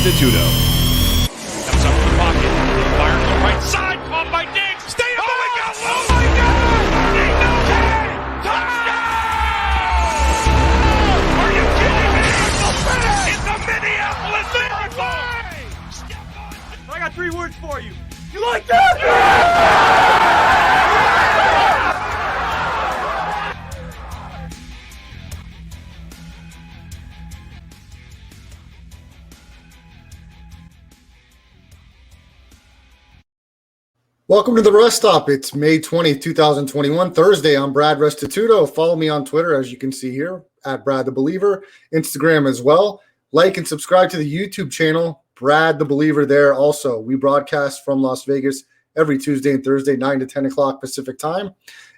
Restituto. Comes up in the pocket. Fires to the right side. Caught by Diggs. Stay up. Oh, my God. Oh, my God. Touchdown. Are you kidding me? It's the Minneapolis Miracle. I got 3 words for you. You like that? Welcome to the Rest Stop. It's May 20th, 2021, Thursday. I'm Brad Restituto. Follow me on Twitter, as you can see here, at Brad the Believer, Instagram as well. Like and subscribe to the YouTube channel, Brad the Believer there also. We broadcast from Las Vegas every Tuesday and Thursday, 9 to 10 o'clock Pacific time.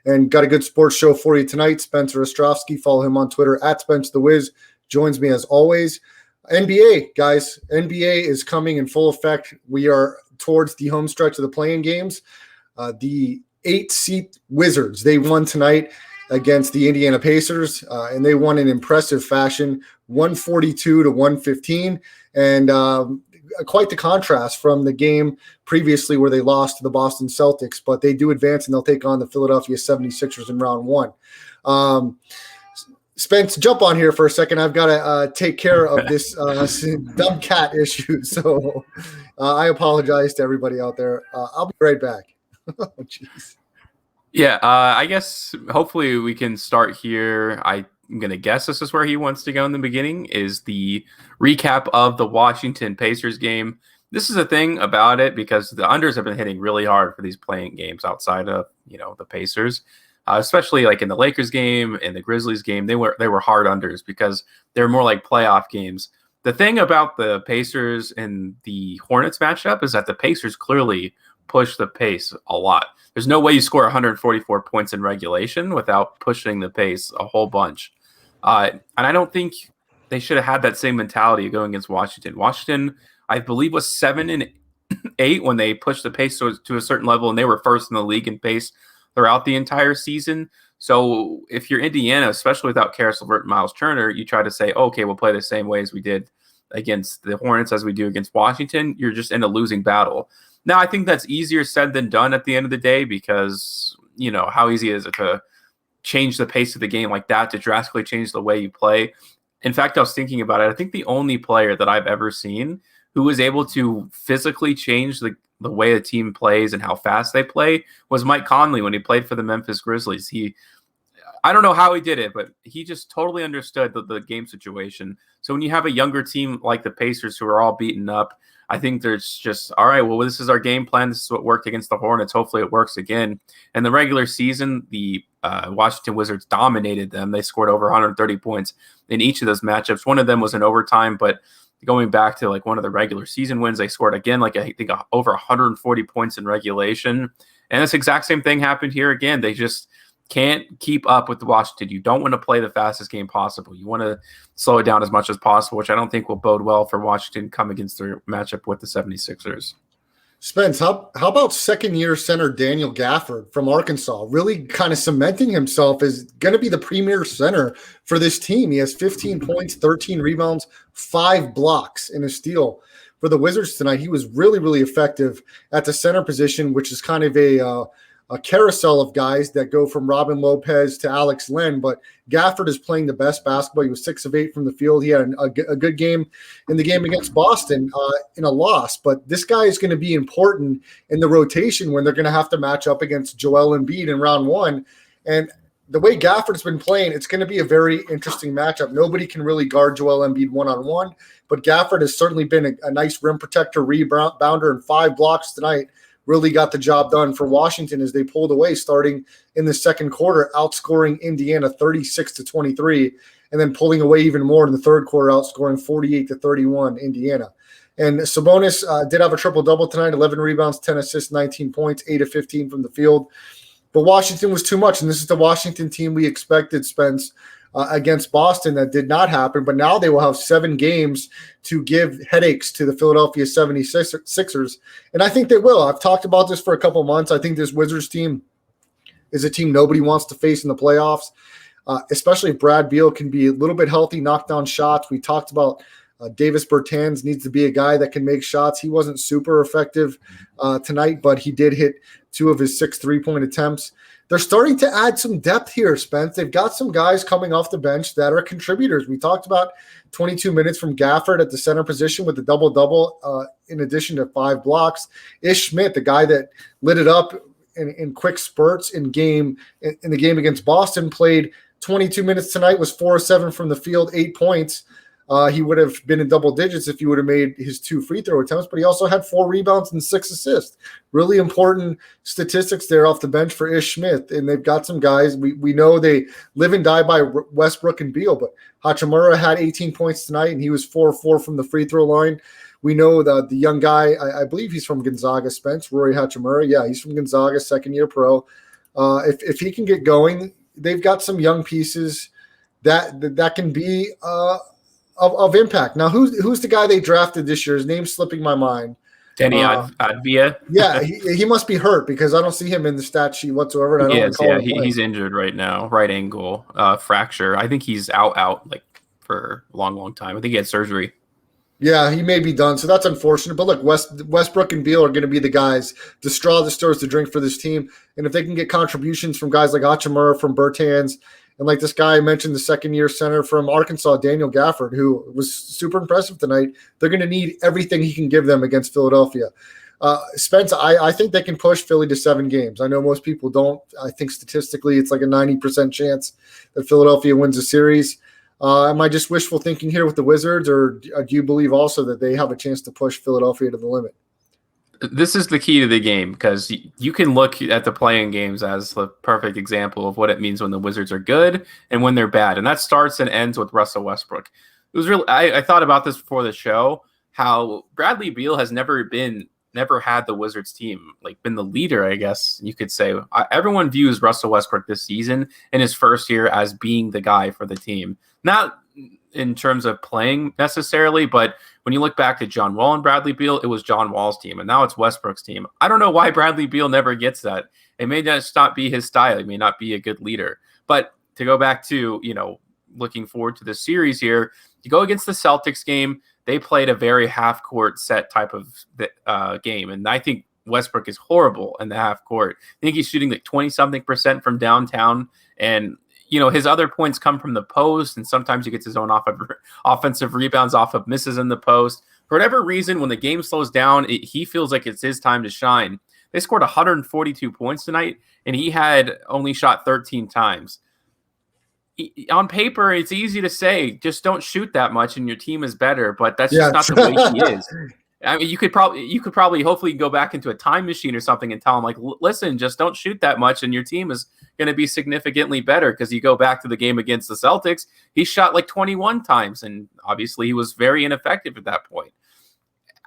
And got a good sports show for you tonight. Spencer Ostrovsky, follow him on Twitter, at Spence the Wiz, joins me as always. NBA, guys, NBA is coming in full effect. We are towards the home stretch of the play-in games. The 8-seed Wizards, they won tonight against the Indiana Pacers, and they won in impressive fashion, 142 to 115, and quite the contrast from the game previously where they lost to the Boston Celtics, but they do advance, and they'll take on the Philadelphia 76ers in round one. Spence, jump on here for a second. I've got to take care of this dumb cat issue, so I apologize to everybody out there. I'll be right back. Oh, jeez. Yeah, I guess hopefully we can start here. I'm going to guess this is where he wants to go in the beginning, is the recap of the Washington Pacers game. This is a thing about it because the unders have been hitting really hard for these playing games outside of, the Pacers. Especially like in the Lakers game and the Grizzlies game, they were hard unders because they're more like playoff games. The thing about the Pacers and the Hornets matchup is that the Pacers clearly push the pace a lot. There's no way you score 144 points in regulation without pushing the pace a whole bunch. And I don't think they should have had that same mentality going against Washington. Washington, I believe, was 7-8 when they pushed the pace to a certain level, and they were first in the league in pace throughout the entire season. So if you're Indiana, especially without Karis LeVert and Miles Turner, you try to say, okay, we'll play the same way as we did against the Hornets as we do against Washington. You're just in a losing battle. Now, I think that's easier said than done at the end of the day because, how easy is it to change the pace of the game like that, to drastically change the way you play. In fact, I was thinking about it. I think the only player that I've ever seen who was able to physically change the way a team plays and how fast they play was Mike Conley when he played for the Memphis Grizzlies. I don't know how he did it, but he just totally understood the game situation. So when you have a younger team like the Pacers who are all beaten up, I think there's just, all right, well, this is our game plan. This is what worked against the Hornets. Hopefully it works again. In the regular season, the Washington Wizards dominated them. They scored over 130 points in each of those matchups. One of them was in overtime, but going back to like one of the regular season wins, they scored again, like I think over 140 points in regulation. And this exact same thing happened here again. They just can't keep up with the Washington. You don't want to play the fastest game possible. You want to slow it down as much as possible, which I don't think will bode well for Washington come against their matchup with the 76ers. Spence, how about second-year center Daniel Gafford from Arkansas, really kind of cementing himself as going to be the premier center for this team. He has 15 points, 13 rebounds, 5 blocks, and a steal for the Wizards tonight. He was really, really effective at the center position, which is kind of a carousel of guys that go from Robin Lopez to Alex Len, but Gafford is playing the best basketball. He was 6 of 8 from the field. He had a good game in the game against Boston in a loss, but this guy is going to be important in the rotation when they're going to have to match up against Joel Embiid in round one. And the way Gafford's been playing, it's going to be a very interesting matchup. Nobody can really guard Joel Embiid one-on-one, but Gafford has certainly been a nice rim protector, rebounder, and 5 blocks tonight. Really got the job done for Washington as they pulled away starting in the second quarter, outscoring Indiana 36-23, and then pulling away even more in the third quarter, outscoring 48-31 Indiana. And Sabonis did have a triple-double tonight, 11 rebounds, 10 assists, 19 points, 8 of 15 from the field. But Washington was too much, and this is the Washington team we expected, Spence, against Boston. That did not happen, but now they will have 7 games to give headaches to the Philadelphia 76ers, and I think they will. I've talked about this for a couple months. I think this Wizards team is a team nobody wants to face in the playoffs, especially if Brad Beal can be a little bit healthy, knock down shots. We talked about Davis Bertans needs to be a guy that can make shots. He wasn't super effective tonight, but he did hit 2 of his 6 3-point attempts. They're starting to add some depth here, Spence. They've got some guys coming off the bench that are contributors. We talked about 22 minutes from Gafford at the center position with the double-double in addition to 5 blocks. Ish Smith, the guy that lit it up in quick spurts in the game against Boston, played 22 minutes tonight, was 4 of 7 from the field, 8 points. He would have been in double digits if he would have made his 2 free throw attempts, but he also had 4 rebounds and 6 assists. Really important statistics there off the bench for Ish Smith. And they've got some guys. We know they live and die by Westbrook and Beal, but Hachimura had 18 points tonight, and he was 4-4 from the free throw line. We know that the young guy, I believe he's from Gonzaga, Spence, Rory Hachimura. Yeah, he's from Gonzaga, second-year pro. If he can get going, they've got some young pieces that can be of impact. Now, who's the guy they drafted this year? His name's slipping my mind. Denny Advia. Yeah, he must be hurt because I don't see him in the stat sheet whatsoever. And He's injured right now, right ankle fracture. I think he's out like for a long time. I think he had surgery. Yeah, he may be done, so that's unfortunate. But look, Westbrook and Beal are going to be the guys, the straw that stirs the drink for this team. And if they can get contributions from guys like Hachimura, from Bertans, and like this guy I mentioned, the second-year center from Arkansas, Daniel Gafford, who was super impressive tonight, they're going to need everything he can give them against Philadelphia. Spence, I think they can push Philly to 7 games. I know most people don't. I think statistically it's like a 90% chance that Philadelphia wins a series. Am I just wishful thinking here with the Wizards, or do you believe also that they have a chance to push Philadelphia to the limit? This is the key to the game, because you can look at the playing games as the perfect example of what it means when the Wizards are good and when they're bad. And that starts and ends with Russell Westbrook. It was really, I thought about this before the show, how Bradley Beal has never had the Wizards team, like been the leader, I guess you could say. Everyone views Russell Westbrook this season in his first year as being the guy for the team. Not in terms of playing necessarily, but when you look back to John Wall and Bradley Beal, it was John Wall's team, and now it's Westbrook's team. I don't know why Bradley Beal never gets that. It may just not be his style. He may not be a good leader. But to go back to, looking forward to the series here, you go against the Celtics game, they played a very half-court set type of game, and I think Westbrook is horrible in the half court. I think he's shooting like 20-something% from downtown, and his other points come from the post, and sometimes he gets his own offensive rebounds off of misses in the post. For whatever reason, when the game slows down, he feels like it's his time to shine. They scored 142 points tonight, and he had only shot 13 times. On paper, it's easy to say, just don't shoot that much and your team is better, but that's just not the way he is. I mean, you could probably hopefully go back into a time machine or something and tell him, like, listen, just don't shoot that much and your team is going to be significantly better. Because you go back to the game against the Celtics, he shot like 21 times, and obviously he was very ineffective at that point.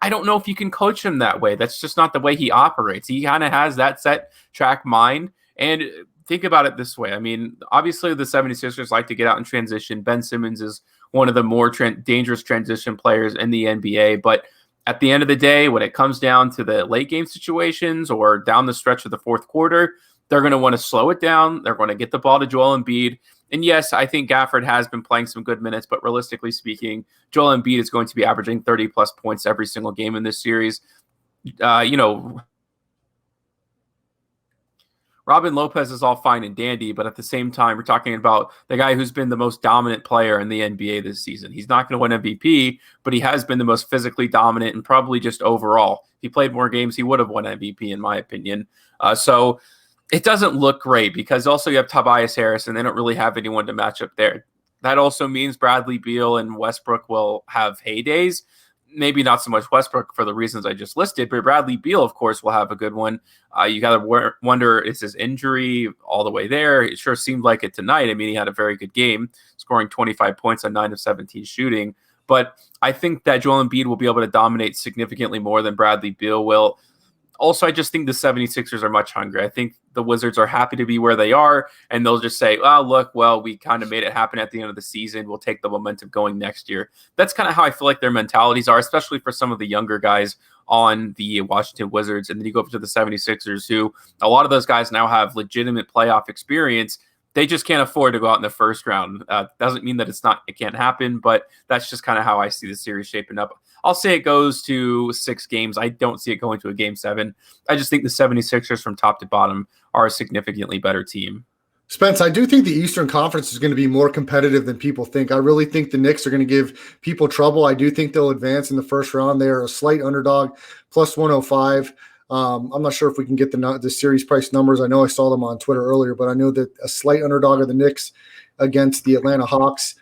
I don't know if you can coach him that way. That's just not the way he operates. He kind of has that set track mind. And think about it this way. I mean, obviously the 76ers like to get out in transition. Ben Simmons is one of the more dangerous transition players in the NBA, but at the end of the day, when it comes down to the late game situations or down the stretch of the fourth quarter, they're going to want to slow it down. They're going to get the ball to Joel Embiid. And yes, I think Gafford has been playing some good minutes, but realistically speaking, Joel Embiid is going to be averaging 30-plus points every single game in this series. Robin Lopez is all fine and dandy, but at the same time, we're talking about the guy who's been the most dominant player in the NBA this season. He's not going to win MVP, but he has been the most physically dominant and probably just overall. If he played more games, he would have won MVP, in my opinion. So it doesn't look great because also you have Tobias Harris, and they don't really have anyone to match up there. That also means Bradley Beal and Westbrook will have heydays. Maybe not so much Westbrook for the reasons I just listed, but Bradley Beal, of course, will have a good one. You got to wonder, is his injury all the way there? It sure seemed like it tonight. I mean, he had a very good game, scoring 25 points on 9 of 17 shooting. But I think that Joel Embiid will be able to dominate significantly more than Bradley Beal will. Also, I just think the 76ers are much hungry. I think the Wizards are happy to be where they are, and they'll just say, oh, look, well, we kind of made it happen at the end of the season. We'll take the momentum going next year. That's kind of how I feel like their mentalities are, especially for some of the younger guys on the Washington Wizards. And then you go up to the 76ers, who a lot of those guys now have legitimate playoff experience. they just can't afford to go out in the first round. Doesn't mean that it can't happen, but that's just kind of how I see the series shaping up. I'll say it goes to 6 games. I don't see it going to a game 7. I just think the 76ers from top to bottom are a significantly better team. Spence, I do think the Eastern Conference is going to be more competitive than people think. I really think the Knicks are going to give people trouble. I do think they'll advance in the first round. They are a slight underdog, plus 105. I'm not sure if we can get the series price numbers. I know I saw them on Twitter earlier, but I know that a slight underdog of the Knicks against the Atlanta Hawks.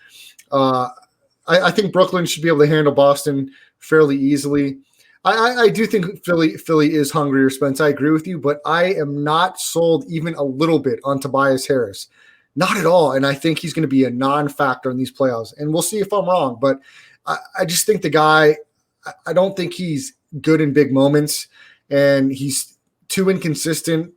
I think Brooklyn should be able to handle Boston fairly easily. I do think Philly is hungrier, Spence. I agree with you, but I am not sold even a little bit on Tobias Harris. Not at all. And I think he's going to be a non-factor in these playoffs. And we'll see if I'm wrong, but I just think the guy, I don't think he's good in big moments, and he's too inconsistent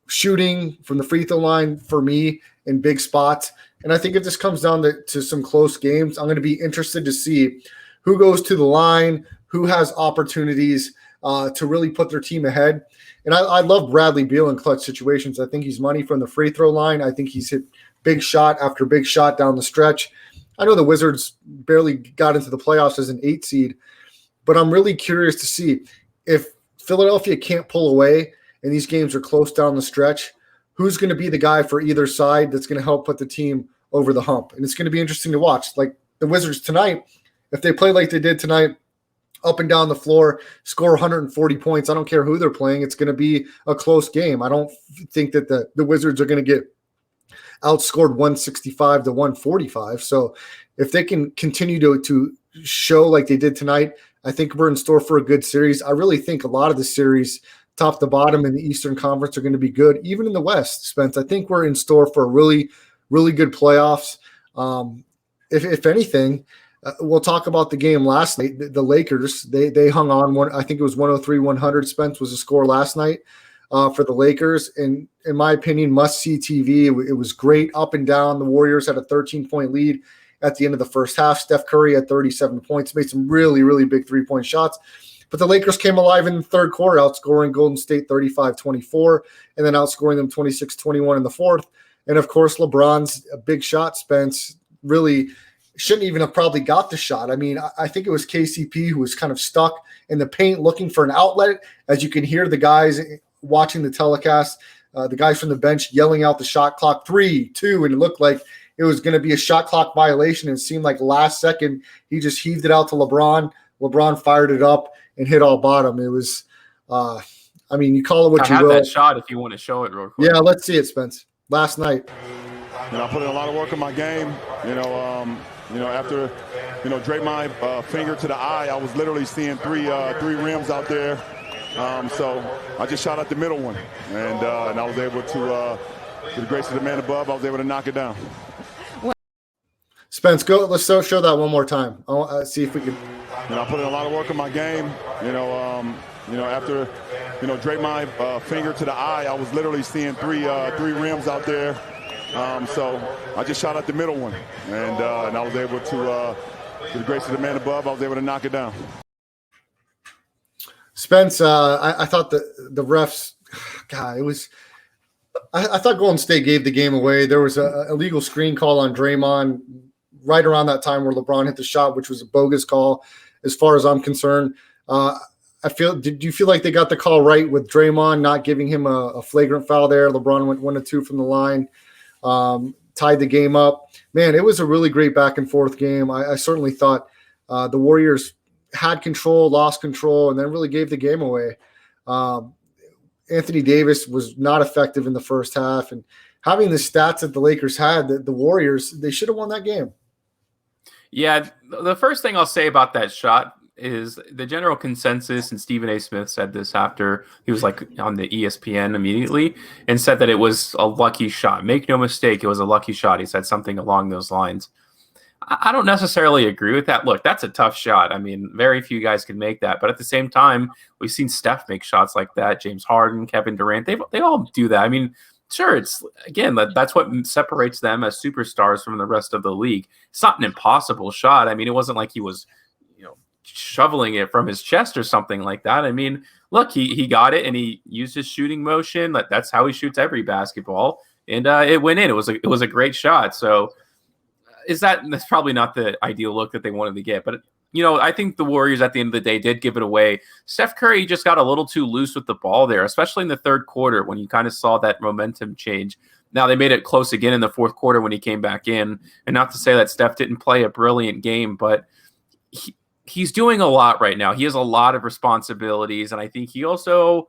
shooting from the free throw line for me in big spots. And I think if this comes down to some close games, I'm going to be interested to see who goes to the line, who has opportunities to really put their team ahead. And I love Bradley Beal in clutch situations. I think he's money from the free throw line. I think he's hit big shot after big shot down the stretch. I know the Wizards barely got into the playoffs as an 8 seed, but I'm really curious to see if Philadelphia can't pull away and these games are close down the stretch, who's going to be the guy for either side that's going to help put the team over the hump. And it's going to be interesting to watch. Like the Wizards tonight, if they play like they did tonight, up and down the floor, score 140 points. I don't care who they're playing. It's going to be a close game. I don't think that the Wizards are going to get outscored 165 to 145. So if they can continue to show like they did tonight, I think we're in store for a good series. I really think a lot of the series, top to bottom in the Eastern Conference, are going to be good. Even in the West, Spence, I think we're in store for a really, really good playoffs. If anything, we'll talk about the game last night. The Lakers, they hung on one. I think it was 103-100. Spence was the score last night for the Lakers. And in my opinion, must-see TV. It was great up and down. The Warriors had a 13-point lead at the end of the first half. Steph Curry had 37 points, made some really, really big three-point shots. But the Lakers came alive in the third quarter, outscoring Golden State 35-24, and then outscoring them 26-21 in the fourth. And, of course, LeBron's a big shot, Spence, really – shouldn't even have probably got the shot. I mean, I think it was KCP who was kind of stuck in the paint looking for an outlet. As you can hear the guys watching the telecast, the guys from the bench yelling out the shot clock, 3, 2, and it looked like it was going to be a shot clock violation. It seemed like last second he just heaved it out to LeBron. LeBron fired it up and hit all bottom. It was, I mean, you call it what you will. I have that shot if you want to show it real quick. Yeah, let's see it, Spence. Last night. I put in a lot of work in my game, after, drape my finger to the eye, I was literally seeing three rims out there. So I just shot at the middle one, and I was able to the grace of the man above, I was able to knock it down. Spence, go. Let's show that one more time. I'll see if we can. I put in a lot of work in my game, after, drape my finger to the eye, I was literally seeing three rims out there. So I just shot at the middle one, and I was able to the grace of the man above, I was able to knock it down. Spence, I thought the refs, God, it was. I thought Golden State gave the game away. There was a illegal screen call on Draymond right around that time where LeBron hit the shot, which was a bogus call, as far as I'm concerned. Did you feel like they got the call right with Draymond not giving him a flagrant foul there? LeBron went 1-2 from the line. Tied the game up. Man, it was a really great back and forth game. I certainly thought the Warriors had control, lost control, and then really gave the game away. Anthony Davis was not effective in the first half, and having the stats that the Lakers had, the Warriors, they should have won that game. Yeah, the first thing I'll say about that shot is the general consensus, and Stephen A. Smith said this after he was like on the ESPN immediately and said that it was a lucky shot. Make no mistake, it was a lucky shot. He said something along those lines. I don't necessarily agree with that. Look, that's a tough shot. I mean, very few guys can make that. But at the same time, we've seen Steph make shots like that. James Harden, Kevin Durant, they all do that. I mean, sure, it's again, that's what separates them as superstars from the rest of the league. It's not an impossible shot. I mean, it wasn't like he was, shoveling it from his chest or something like that. I mean, look, he got it and he used his shooting motion. That's how he shoots every basketball. and it went in. It was a great shot. So that's probably not the ideal look that they wanted to get, but I think the Warriors at the end of the day did give it away. Steph Curry just got a little too loose with the ball there, especially in the third quarter when you kind of saw that momentum change. Now they made it close again in the fourth quarter when he came back in, and not to say that Steph didn't play a brilliant game, but he's doing a lot right now. He has a lot of responsibilities, and I think he also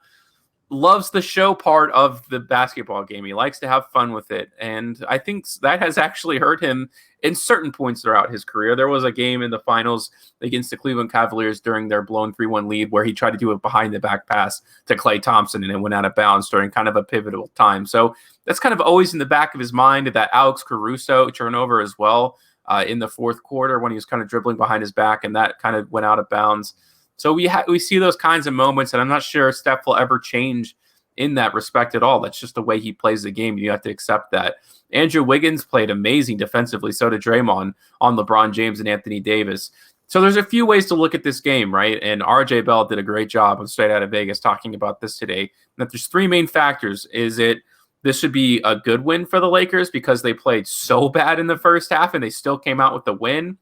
loves the show part of the basketball game. He likes to have fun with it, and I think that has actually hurt him in certain points throughout his career. There was a game in the finals against the Cleveland Cavaliers during their blown 3-1 lead where he tried to do a behind-the-back pass to Klay Thompson, and it went out of bounds during kind of a pivotal time. So that's kind of always in the back of his mind. That Alex Caruso turnover as well in the fourth quarter when he was kind of dribbling behind his back, and that kind of went out of bounds. So we see those kinds of moments, and I'm not sure Steph will ever change in that respect at all. That's just the way he plays the game. You have to accept that. Andrew Wiggins played amazing defensively. So did Draymond on LeBron James and Anthony Davis. So there's a few ways to look at this game, right? And RJ Bell did a great job on Straight Out of Vegas talking about this today. That there's three main factors. This should be a good win for the Lakers because they played so bad in the first half and they still came out with the win?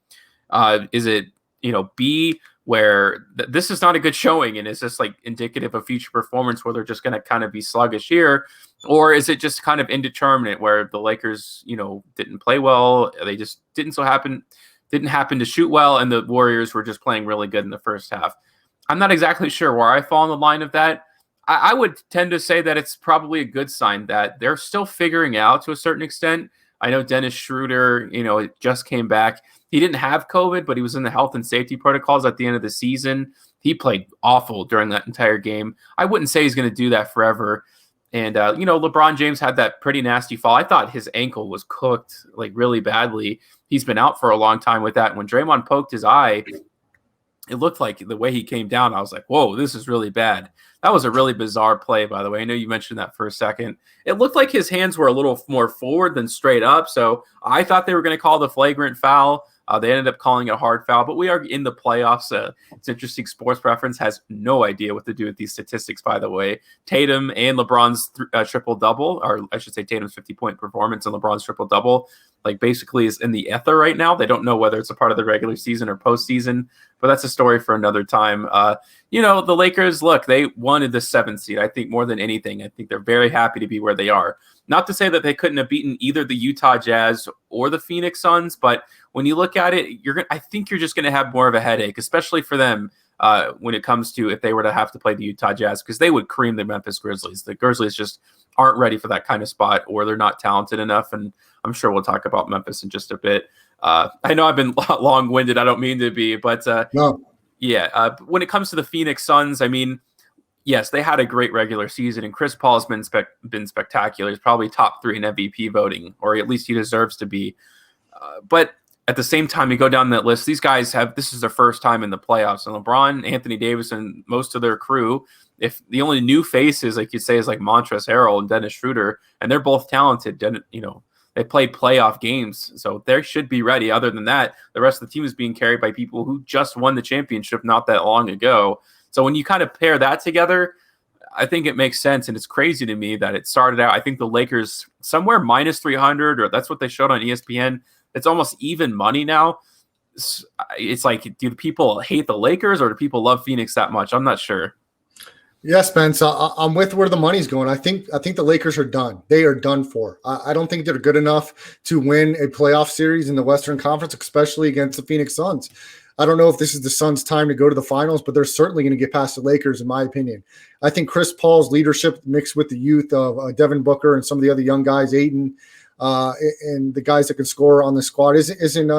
Is it, B, where this is not a good showing and is this like indicative of future performance where they're just going to kind of be sluggish here? Or is it just kind of indeterminate where the Lakers, didn't play well? They just didn't happen to shoot well, and the Warriors were just playing really good in the first half. I'm not exactly sure where I fall in the line of that. I would tend to say that it's probably a good sign that they're still figuring out to a certain extent. I know Dennis Schroeder, just came back. He didn't have COVID, but he was in the health and safety protocols at the end of the season. He played awful during that entire game. I wouldn't say he's going to do that forever. And, LeBron James had that pretty nasty fall. I thought his ankle was cooked like really badly. He's been out for a long time with that. When Draymond poked his eye, it looked like the way he came down, I was like, whoa, this is really bad. That was a really bizarre play, by the way. I know you mentioned that for a second. It looked like his hands were a little more forward than straight up. So I thought they were going to call the flagrant foul. They ended up calling it a hard foul, but we are in the playoffs. It's interesting. Sports Preference has no idea what to do with these statistics, by the way. Tatum and LeBron's triple-double, or I should say Tatum's 50-point performance and LeBron's triple-double, basically is in the ether right now. They don't know whether it's a part of the regular season or postseason, but that's a story for another time. The Lakers, look, they wanted the 7th seed. I think more than anything, I think they're very happy to be where they are. Not to say that they couldn't have beaten either the Utah Jazz or the Phoenix Suns, but when you look at it, I think you're just going to have more of a headache, especially for them when it comes to if they were to have to play the Utah Jazz, because they would cream the Memphis Grizzlies. The Grizzlies just aren't ready for that kind of spot, or they're not talented enough, and I'm sure we'll talk about Memphis in just a bit. I know I've been long-winded. I don't mean to be, but no. Yeah, when it comes to the Phoenix Suns, yes, they had a great regular season, and Chris Paul has been spectacular. He's probably top 3 in MVP voting, or at least he deserves to be. But at the same time, you go down that list, these guys this is their first time in the playoffs. And LeBron, Anthony Davis, and most of their crew, if the only new faces, like you'd say, is like Montrezl Harrell and Dennis Schroeder, and they're both talented, they played playoff games, so they should be ready. Other than that, the rest of the team is being carried by people who just won the championship not that long ago. So when you kind of pair that together, I think it makes sense. And it's crazy to me that it started out, I think the Lakers somewhere minus 300, or that's what they showed on ESPN. It's almost even money now. It's like, do people hate the Lakers or do people love Phoenix that much? I'm not sure. Yes, Ben. So I'm with where the money's going. I think the Lakers are done. They are done for. I don't think they're good enough to win a playoff series in the Western Conference, especially against the Phoenix Suns. I don't know if this is the Suns' time to go to the finals, but they're certainly going to get past the Lakers, in my opinion. I think Chris Paul's leadership mixed with the youth of Devin Booker and some of the other young guys, Ayton, and the guys that can score on the squad is one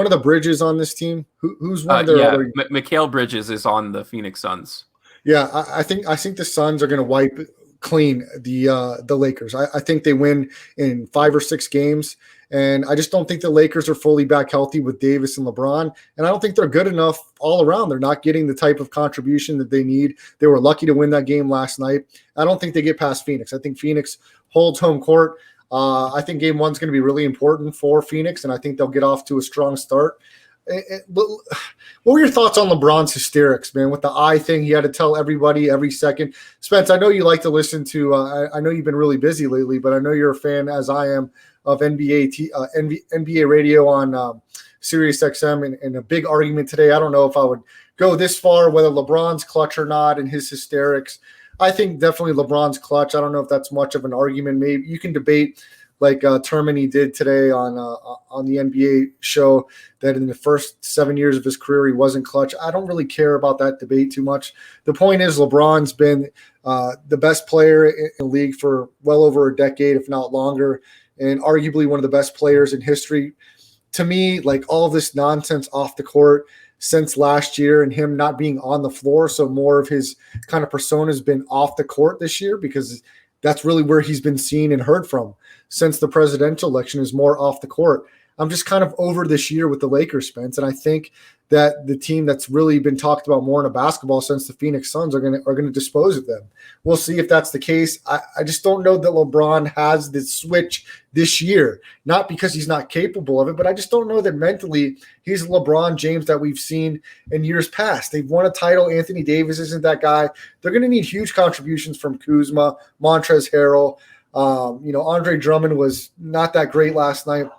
of the Bridges on this team? Who's one of their other? Mikal Bridges is on the Phoenix Suns. Yeah, I think the Suns are going to wipe clean the Lakers. I think they win in 5 or 6 games, and I just don't think the Lakers are fully back healthy with Davis and LeBron, and I don't think they're good enough all around. They're not getting the type of contribution that they need. They were lucky to win that game last night. I don't think they get past Phoenix. I think Phoenix holds home court. I think game 1's going to be really important for Phoenix, and I think they'll get off to a strong start. What were your thoughts on LeBron's hysterics, man? With the eye thing, he had to tell everybody every second. Spence, I know you like to listen to. I know you've been really busy lately, but I know you're a fan, as I am, of NBA radio on Sirius XM, and a big argument today. I don't know if I would go this far, whether LeBron's clutch or not, and his hysterics. I think definitely LeBron's clutch. I don't know if that's much of an argument. Maybe you can debate, like Termini did today on the NBA show, that in the first 7 years of his career he wasn't clutch. I don't really care about that debate too much. The point is LeBron's been the best player in the league for well over a decade, if not longer, and arguably one of the best players in history. To me, like, all this nonsense off the court since last year and him not being on the floor, so more of his kind of persona has been off the court this year, because that's really where he's been seen and heard from since the presidential election, is more off the court. I'm just kind of over this year with the Lakers, Spence, and I think that the team that's really been talked about more in a basketball since the Phoenix Suns are going to dispose of them. We'll see if that's the case. I just don't know that LeBron has this switch this year, not because he's not capable of it, but I just don't know that mentally he's LeBron James that we've seen in years past. They've won a title. Anthony Davis isn't that guy. They're going to need huge contributions from Kuzma, Montrezl Harrell. Andre Drummond was not that great last night.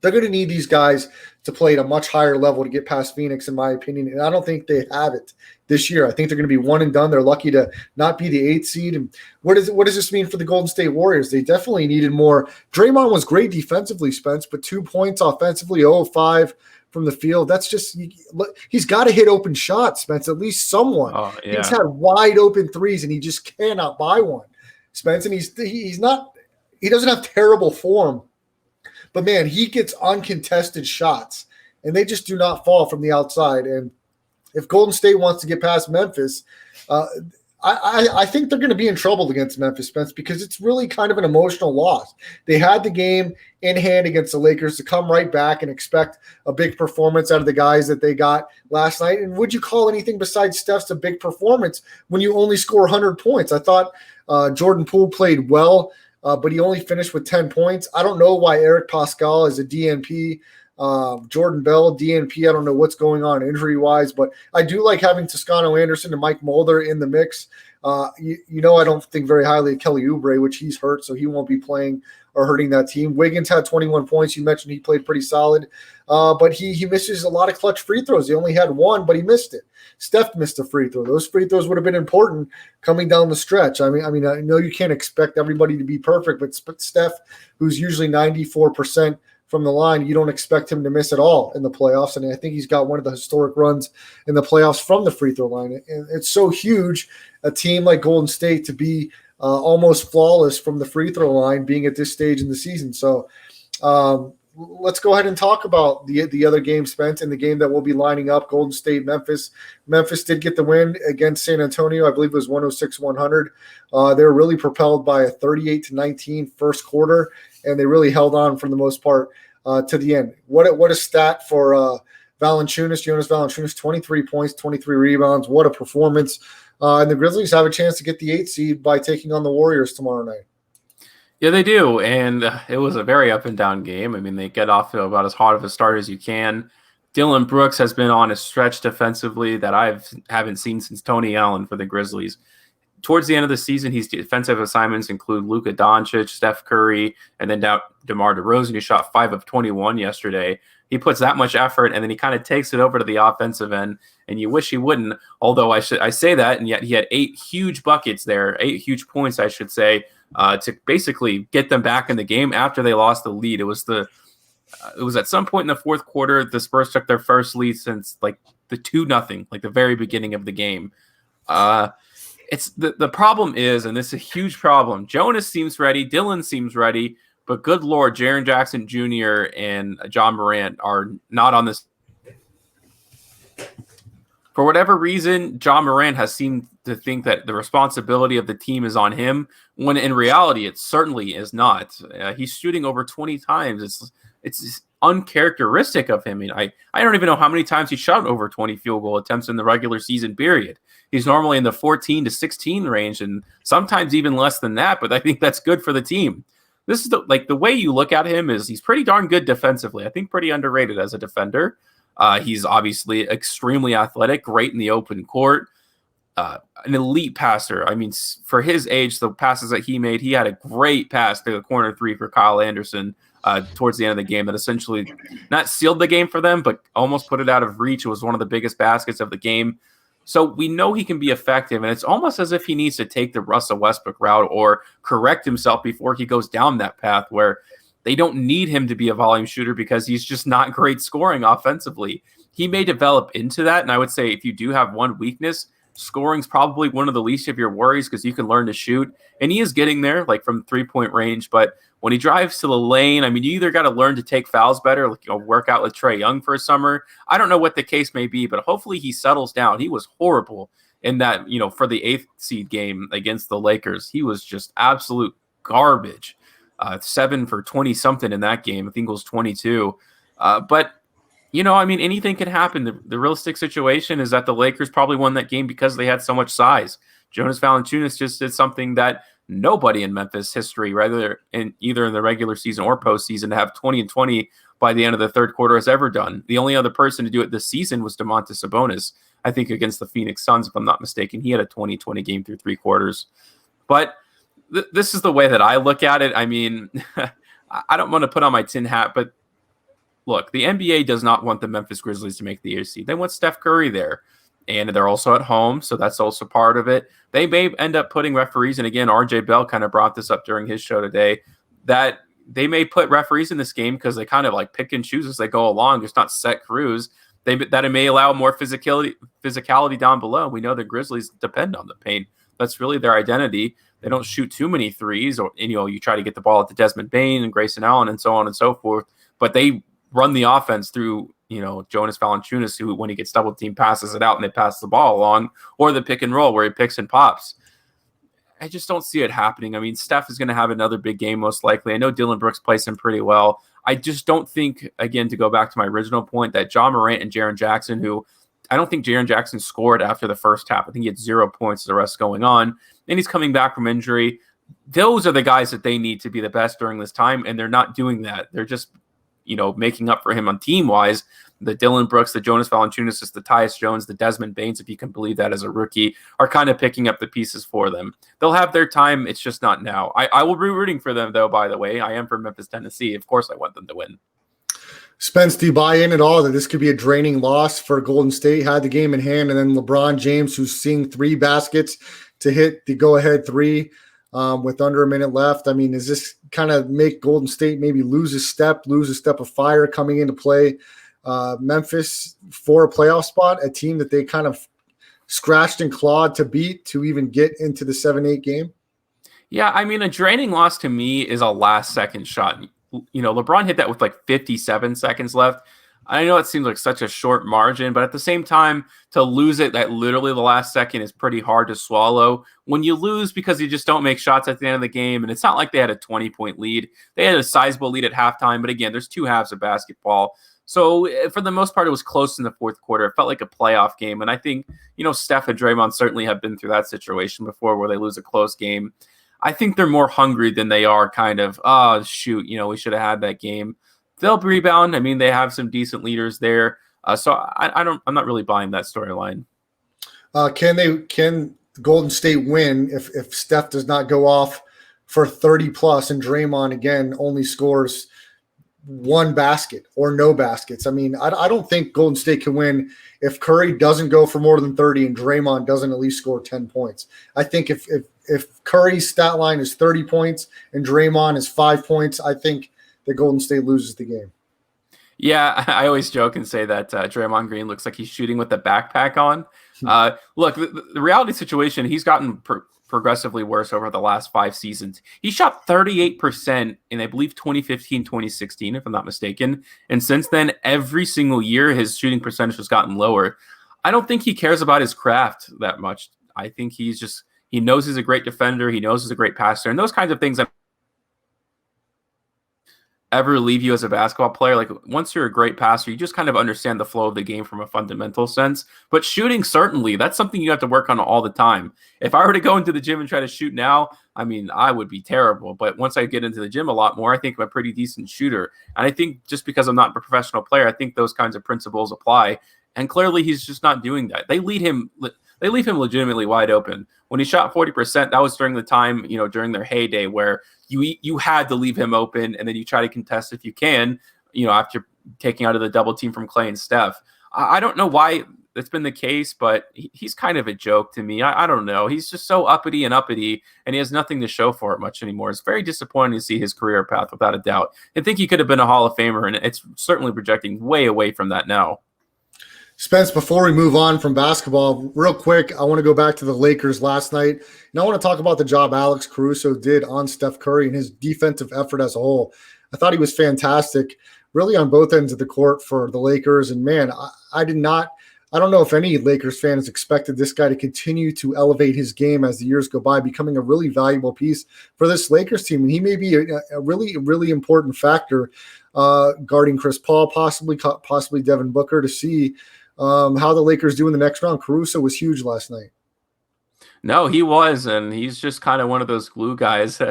They're going to need these guys to play at a much higher level to get past Phoenix, in my opinion. And I don't think they have it this year. I think they're going to be one and done. They're lucky to not be the 8th seed. And what does this mean for the Golden State Warriors? They definitely needed more. Draymond was great defensively, Spence, but 2 points offensively, 0-5 from the field. That's just – he's got to hit open shots, Spence, at least someone. Oh, yeah. He's had wide open threes, and he just cannot buy one, Spence. And he's not – he doesn't have terrible form. But, man, he gets uncontested shots, and they just do not fall from the outside. And if Golden State wants to get past Memphis, I think they're going to be in trouble against Memphis, Spence, because it's really kind of an emotional loss. They had the game in hand against the Lakers to come right back and expect a big performance out of the guys that they got last night. And would you call anything besides Steph's a big performance when you only score 100 points? I thought Jordan Poole played well. But he only finished with 10 points. I don't know why Eric Pascal is a DNP. Jordan Bell, DNP. I don't know what's going on injury-wise, but I do like having Toscano Anderson and Mike Mulder in the mix. I don't think very highly of Kelly Oubre, which he's hurt, so he won't be playing or hurting that team. Wiggins had 21 points. You mentioned he played pretty solid, but he misses a lot of clutch free throws. He only had one, but he missed it. Steph missed a free throw. Those free throws would have been important coming down the stretch. I mean, I know you can't expect everybody to be perfect, but Steph, who's usually 94% from the line, you don't expect him to miss at all in the playoffs. And I think he's got one of the historic runs in the playoffs from the free throw line. And it's so huge, a team like Golden State, to be almost flawless from the free throw line, being at this stage in the season. So let's go ahead and talk about the other game, Spence, in the game that we'll be lining up, Golden State, Memphis. Memphis did get the win against San Antonio. I believe it was 106-100. They were really propelled by a 38-19 first quarter, and they really held on for the most part to the end. What a stat for Jonas Valanciunas, 23 points, 23 rebounds. What a performance. And the Grizzlies have a chance to get the 8th seed by taking on the Warriors tomorrow night. Yeah, they do, and it was a very up-and-down game. I mean, they get off to about as hot of a start as you can. Dillon Brooks has been on a stretch defensively that I haven't seen since Tony Allen for the Grizzlies. Towards the end of the season, his defensive assignments include Luka Doncic, Steph Curry, and then DeMar DeRozan, who shot 5 of 21 yesterday. He puts that much effort, and then he kind of takes it over to the offensive end, and you wish he wouldn't, although I say that, and yet he had 8 huge buckets there, 8 huge points, I should say, to basically get them back in the game after they lost the lead. It was at some point in the fourth quarter, the Spurs took their first lead since like the 2-0, like the very beginning of the game. It's the problem is, and this is a huge problem, Jonas seems ready, Dillon seems ready, but good Lord, Jaren Jackson Jr. and John Morant are not on this. For whatever reason, John Morant has seemed to think that the responsibility of the team is on him, when in reality, it certainly is not. He's shooting over 20 times. It's uncharacteristic of him. I don't even know how many times he shot over 20 field goal attempts in the regular season period. He's normally in the 14 to 16 range, and sometimes even less than that, but I think that's good for the team. This is the way you look at him is he's pretty darn good defensively. I think pretty underrated as a defender. He's obviously extremely athletic, great in the open court, an elite passer. I mean, for his age, the passes that he made, he had a great pass to the corner three for Kyle Anderson towards the end of the game that essentially not sealed the game for them, but almost put it out of reach. It was one of the biggest baskets of the game. So we know he can be effective, and it's almost as if he needs to take the Russell Westbrook route or correct himself before he goes down that path where they don't need him to be a volume shooter because he's just not great scoring offensively. He may develop into that, and I would say if you do have one weakness, scoring's probably one of the least of your worries because you can learn to shoot, and he is getting there, like from 3-point range. But when he drives to the lane, I mean, you either got to learn to take fouls better, like work out with Trae Young for a summer. I don't know what the case may be, but hopefully he settles down. He was horrible in that, for the 8th seed game against the Lakers. He was just absolute garbage. 7 for 20 something in that game. I think it was 22. But anything can happen. The realistic situation is that the Lakers probably won that game because they had so much size. Jonas Valanciunas just did something that nobody in Memphis history, either in the regular season or postseason, to have 20 and 20 by the end of the third quarter has ever done. The only other person to do it this season was Domantas Sabonis, I think against the Phoenix Suns, if I'm not mistaken. He had a 20-20 game through 3 quarters. But this is the way that I look at it. I mean, I don't want to put on my tin hat, but look, the NBA does not want the Memphis Grizzlies to make the 8th seed. They want Steph Curry there. And they're also at home, so that's also part of it. They may end up putting referees, and again, RJ Bell kind of brought this up during his show today, that they may put referees in this game because they kind of like pick and choose as they go along. There's not set crews. That it may allow more physicality down below. We know the Grizzlies depend on the paint. That's really their identity. They don't shoot too many threes, or you try to get the ball at the Desmond Bane and Grayson Allen and so on and so forth. But they run the offense through Jonas Valanciunas, who when he gets double team passes it out and they pass the ball along, or the pick and roll where he picks and pops. I just don't see it happening. I mean, Steph is going to have another big game most likely. I know Dylan Brooks plays him pretty well. I just don't think, again, to go back to my original point, that John Morant and Jaren Jackson, who I don't think Jaren Jackson scored after the first half. I think he had 0 points, the rest going on. And he's coming back from injury. Those are the guys that they need to be the best during this time, and they're not doing that. They're just making up for him on team-wise. The Dylan Brooks, the Jonas Valanciunas, the Tyus Jones, the Desmond Banes, if you can believe that as a rookie, are kind of picking up the pieces for them. They'll have their time. It's just not now. I will be rooting for them, though, by the way. I am from Memphis, Tennessee. Of course I want them to win. Spence, do you buy in at all that this could be a draining loss for Golden State? Had the game in hand, and then LeBron James, who's seeing 3 baskets to hit the go-ahead 3 with under a minute left. I mean, does this kind of make Golden State maybe lose a step of fire coming into play? Memphis for a playoff spot, a team that they kind of scratched and clawed to beat to even get into the 7-8 game? Yeah, I mean, a draining loss to me is a last-second shot. LeBron hit that with like 57 seconds left. I know it seems like such a short margin, but at the same time, to lose it at literally the last second is pretty hard to swallow. When you lose because you just don't make shots at the end of the game, and it's not like they had a 20-point lead. They had a sizable lead at halftime, but again, there's 2 halves of basketball. So for the most part, it was close in the fourth quarter. It felt like a playoff game, and I think, Steph and Draymond certainly have been through that situation before where they lose a close game. I think they're more hungry than they are kind of, oh, shoot, we should have had that game. They'll rebound. I mean, they have some decent leaders there. So I'm not really buying that storyline. Can Golden State win if Steph does not go off for 30 plus and Draymond again only scores 1 basket or no baskets? I mean, I don't think Golden State can win if Curry doesn't go for more than 30 and Draymond doesn't at least score 10 points. I think if Curry's stat line is 30 points and Draymond is 5 points, I think that Golden State loses the game. Yeah, I always joke and say that Draymond Green looks like he's shooting with the backpack on. Look, the reality situation, he's gotten progressively worse over the last 5 seasons. He shot 38% in, I believe, 2015, 2016, if I'm not mistaken. And since then, every single year, his shooting percentage has gotten lower. I don't think he cares about his craft that much. I think he knows he's a great defender. He knows he's a great passer. And those kinds of things ever leave you as a basketball player. Like once you're a great passer, you just kind of understand the flow of the game from a fundamental sense. But shooting, certainly, that's something you have to work on all the time. If I were to go into the gym and try to shoot now, I mean, I would be terrible. But once I get into the gym a lot more, I think I'm a pretty decent shooter. And I think just because I'm not a professional player, I think those kinds of principles apply. And clearly, he's just not doing that. They leave him legitimately wide open. When he shot 40%, that was during the time, during their heyday where you had to leave him open, and then you try to contest if you can, after taking out of the double team from Clay and Steph. I don't know why that's been the case, but he's kind of a joke to me. I don't know. He's just so uppity, and he has nothing to show for it much anymore. It's very disappointing to see his career path, without a doubt. I think he could have been a Hall of Famer, and it's certainly projecting way away from that now. Spence, before we move on from basketball, real quick, I want to go back to the Lakers last night, and I want to talk about the job Alex Caruso did on Steph Curry and his defensive effort as a whole. I thought he was fantastic, really on both ends of the court for the Lakers. And man, I don't know if any Lakers fans expected this guy to continue to elevate his game as the years go by, becoming a really valuable piece for this Lakers team. And he may be a really, really important factor guarding Chris Paul, possibly Devin Booker, to see how the Lakers do in the next round. Caruso was huge last night. No, he was, and he's just kind of one of those glue guys.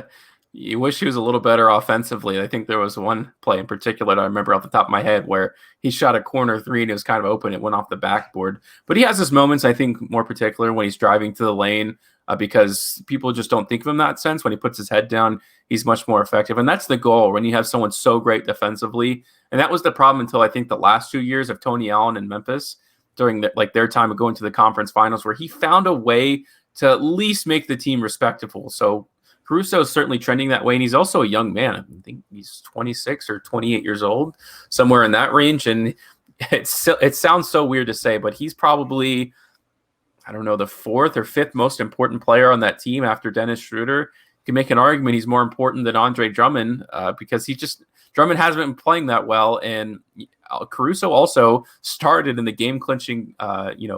You wish he was a little better offensively. I think there was one play in particular that I remember off the top of my head where he shot a corner three and it was kind of open. It went off the backboard. But he has his moments, I think, more particular when he's driving to the lane because people just don't think of him that sense. When he puts his head down, he's much more effective. And that's the goal when you have someone so great defensively. And that was the problem until I think the last 2 years of Tony Allen in Memphis during their time of going to the conference finals, where he found a way to at least make the team respectable. So Caruso is certainly trending that way, and he's also a young man. I think he's 26 or 28 years old, somewhere in that range. And it sounds so weird to say, but he's probably, I don't know, the fourth or fifth most important player on that team after Dennis Schroeder. You can make an argument he's more important than Andre Drummond because Drummond hasn't been playing that well, and Caruso also started in the game-clinching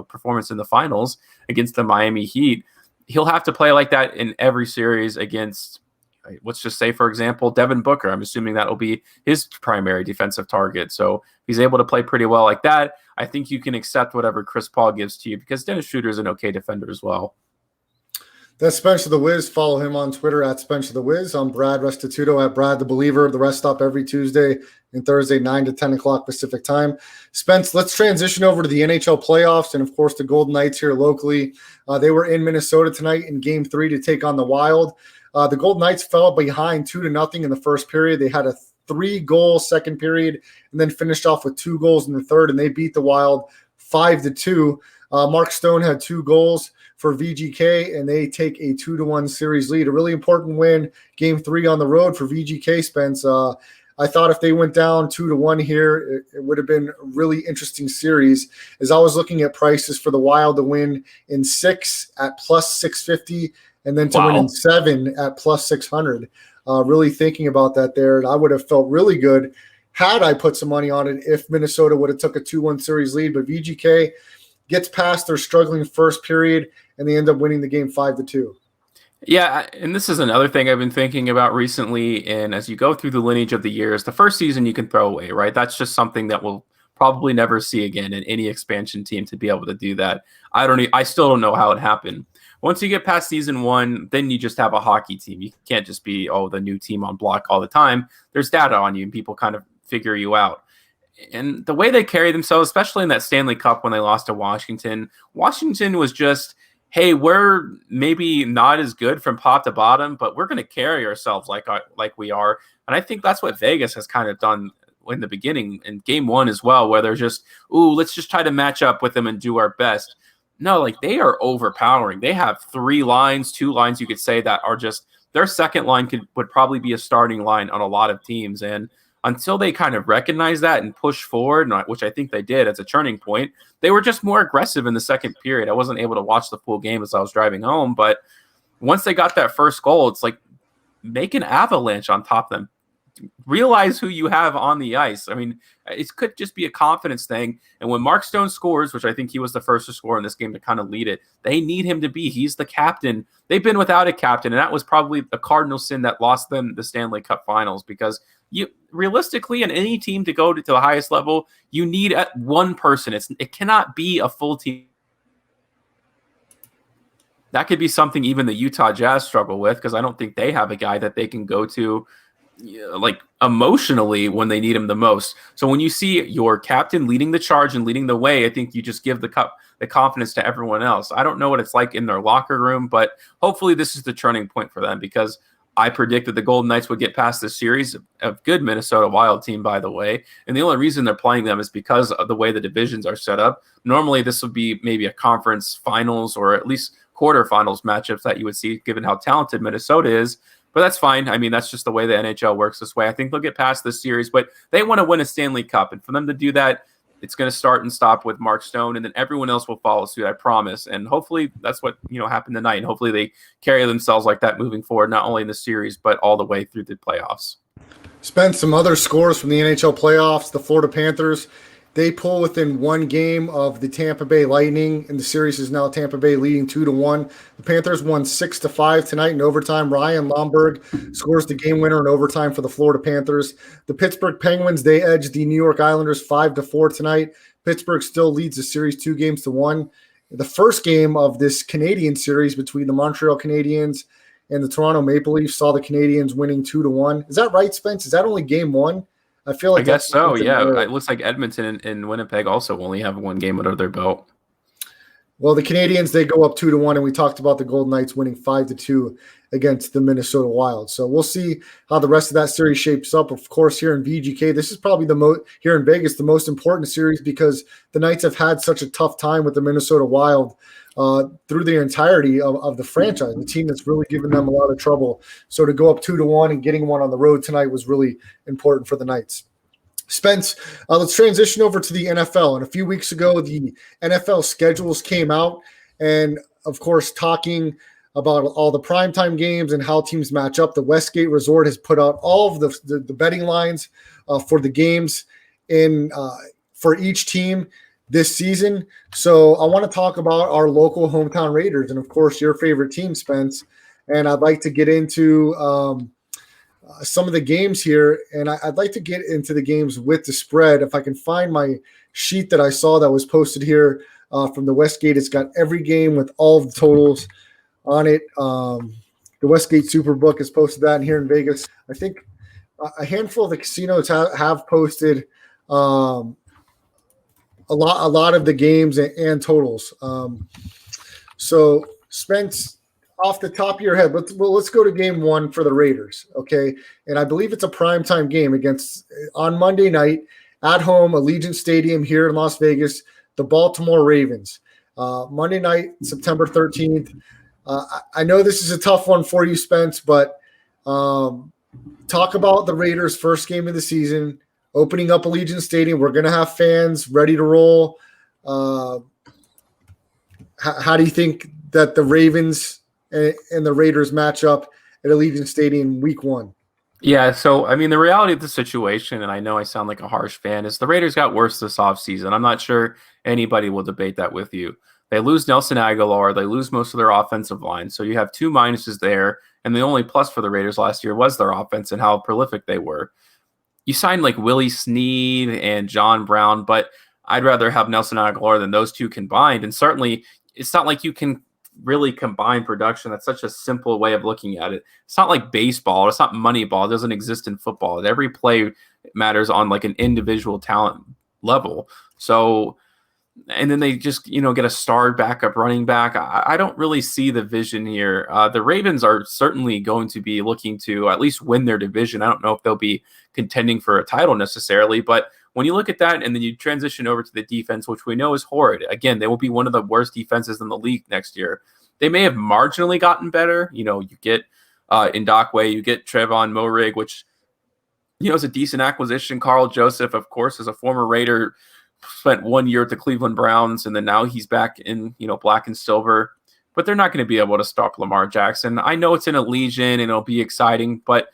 performance in the finals against the Miami Heat. He'll have to play like that in every series against, let's just say, for example, Devin Booker. I'm assuming that will be his primary defensive target. So if he's able to play pretty well like that, I think you can accept whatever Chris Paul gives to you because Dennis Schroeder is an okay defender as well. That's Spencer the Wiz. Follow him on Twitter at Spencer the Wiz. I'm Brad Restituto at Brad the Believer. The Rest Stop every Tuesday and Thursday, 9 to 10 o'clock Pacific time. Spence, let's transition over to the NHL playoffs and, of course, the Golden Knights here locally. They were in Minnesota tonight in Game 3 to take on the Wild. The Golden Knights fell behind 2-0 in the first period. They had a 3-goal second period and then finished off with 2 goals in the third, and they beat the Wild 5-2. Mark Stone had 2 goals for VGK, and they take a 2-1 series lead. A really important win, Game 3 on the road for VGK, Spence. I thought if they went down 2-1 here, it would have been a really interesting series. As I was looking at prices for the Wild to win in 6 at plus 650, and then to win in 7 at plus 600. Really thinking about that there, and I would have felt really good had I put some money on it if Minnesota would have took a 2-1 series lead. But VGK gets past their struggling first period, and they end up winning the game 5-2. Yeah, and this is another thing I've been thinking about recently. And as you go through the lineage of the years, the first season you can throw away, right? That's just something that we'll probably never see again in any expansion team to be able to do that. I still don't know how it happened. Once you get past season 1, then you just have a hockey team. You can't just be, the new team on block all the time. There's data on you, and people kind of figure you out. And the way they carry themselves, especially in that Stanley Cup when they lost to Washington was just, hey, we're maybe not as good from top to bottom, but we're going to carry ourselves like we are. And I think that's what Vegas has kind of done in the beginning in Game 1 as well, where they're just, let's just try to match up with them and do our best. No, they are overpowering. They have 2 lines you could say that are just, their second line would probably be a starting line on a lot of teams. And until they kind of recognize that and push forward, which I think they did as a turning point, they were just more aggressive in the second period. I wasn't able to watch the full game as I was driving home, but once they got that first goal, it's like make an avalanche on top of them. realize who you have on the ice. I mean, it could just be a confidence thing. And when Mark Stone scores, which I think he was the first to score in this game to kind of lead it, they need him to be. He's the captain. They've been without a captain, and that was probably a cardinal sin that lost them the Stanley Cup Finals, because you realistically, in any team to go to the highest level, you need one person. It cannot be a full team. That could be something even the Utah Jazz struggle with, because I don't think they have a guy that they can go to like emotionally when they need him the most. So when you see your captain leading the charge and leading the way, I think you just give the confidence to everyone else. I don't know what it's like in their locker room, but hopefully this is the turning point for them, because I predicted the Golden Knights would get past this series, a good Minnesota Wild team, by the way. And the only reason they're playing them is because of the way the divisions are set up. Normally this would be maybe a conference finals or at least quarterfinals matchups that you would see, given how talented Minnesota is. But that's fine. I mean, that's just the way the NHL works this way. I think they'll get past this series, but they want to win a Stanley Cup. And for them to do that, it's going to start and stop with Mark Stone, and then everyone else will follow suit, I promise. And hopefully that's what happened tonight. And hopefully they carry themselves like that moving forward, not only in the series, but all the way through the playoffs. Spent some other scores from the NHL playoffs. The Florida Panthers, they pull within one game of the Tampa Bay Lightning, and the series is now Tampa Bay leading 2-1. The Panthers won 6-5 tonight in overtime. Ryan Lomberg scores the game winner in overtime for the Florida Panthers. The Pittsburgh Penguins, they edged the New York Islanders 5-4 tonight. Pittsburgh still leads the series 2-1. The first game of this Canadian series between the Montreal Canadiens and the Toronto Maple Leafs saw the Canadiens winning 2-1. Is that right, Spence? Is that only game one? I feel like I guess so. Yeah, it looks like Edmonton and Winnipeg also only have one game under their belt. Well, the Canadiens, they go up 2-1, and we talked about the Golden Knights winning 5-2 against the Minnesota Wild. So we'll see how the rest of that series shapes up. Of course, here in VGK, this is probably here in Vegas, the most important series, because the Knights have had such a tough time with the Minnesota Wild through the entirety of the franchise, the team that's really given them a lot of trouble. So to go up 2-1 and getting one on the road tonight was really important for the Knights. Spence, let's transition over to the NFL. And a few weeks ago, the NFL schedules came out, and of course, talking about all the primetime games and how teams match up. The Westgate Resort has put out all of the betting lines for the games for each team this season. So I want to talk about our local hometown Raiders, and of course, your favorite team, Spence. And I'd like to get into some of the games here, and I'd like to get into the games with the spread. If I can find my sheet that I saw that was posted here from the Westgate, it's got every game with all of the totals on it. The Westgate Superbook has posted that, and here in Vegas, I think a handful of the casinos have posted a lot of the games and totals. So Spence, off the top of your head, let's go to game one for the Raiders, okay? And I believe it's a primetime game on Monday night at home, Allegiant Stadium here in Las Vegas, the Baltimore Ravens. Monday night, September 13th. I know this is a tough one for you, Spence, but talk about the Raiders' first game of the season, opening up Allegiant Stadium. We're going to have fans ready to roll. How do you think that the Ravens and the Raiders match up at Allegiant Stadium week one? Yeah, so, I mean, the reality of the situation, and I know I sound like a harsh fan, is the Raiders got worse this offseason. I'm not sure anybody will debate that with you. They lose Nelson Aguilar. They lose most of their offensive line. So you have two minuses there, and the only plus for the Raiders last year was their offense and how prolific they were. You signed like Willie Snead and John Brown, but I'd rather have Nelson Aguilar than those two combined. And certainly, it's not like you can really combine production. That's such a simple way of looking at it. It's not like baseball. It's not Moneyball. It doesn't exist in football. Every play matters on like an individual talent level. So, and then they just, get a star backup running back. I don't really see the vision here. The Ravens are certainly going to be looking to at least win their division. I don't know if they'll be contending for a title necessarily, but when you look at that and then you transition over to the defense, which we know is horrid, again, they will be one of the worst defenses in the league next year. They may have marginally gotten better. You get Ndakwe, you get Trevon Moehrig, which, is a decent acquisition. Carl Joseph, of course, is a former Raider, spent 1 year at the Cleveland Browns, and then now he's back in, black and silver. But they're not going to be able to stop Lamar Jackson. I know it's in Allegiant and it'll be exciting, but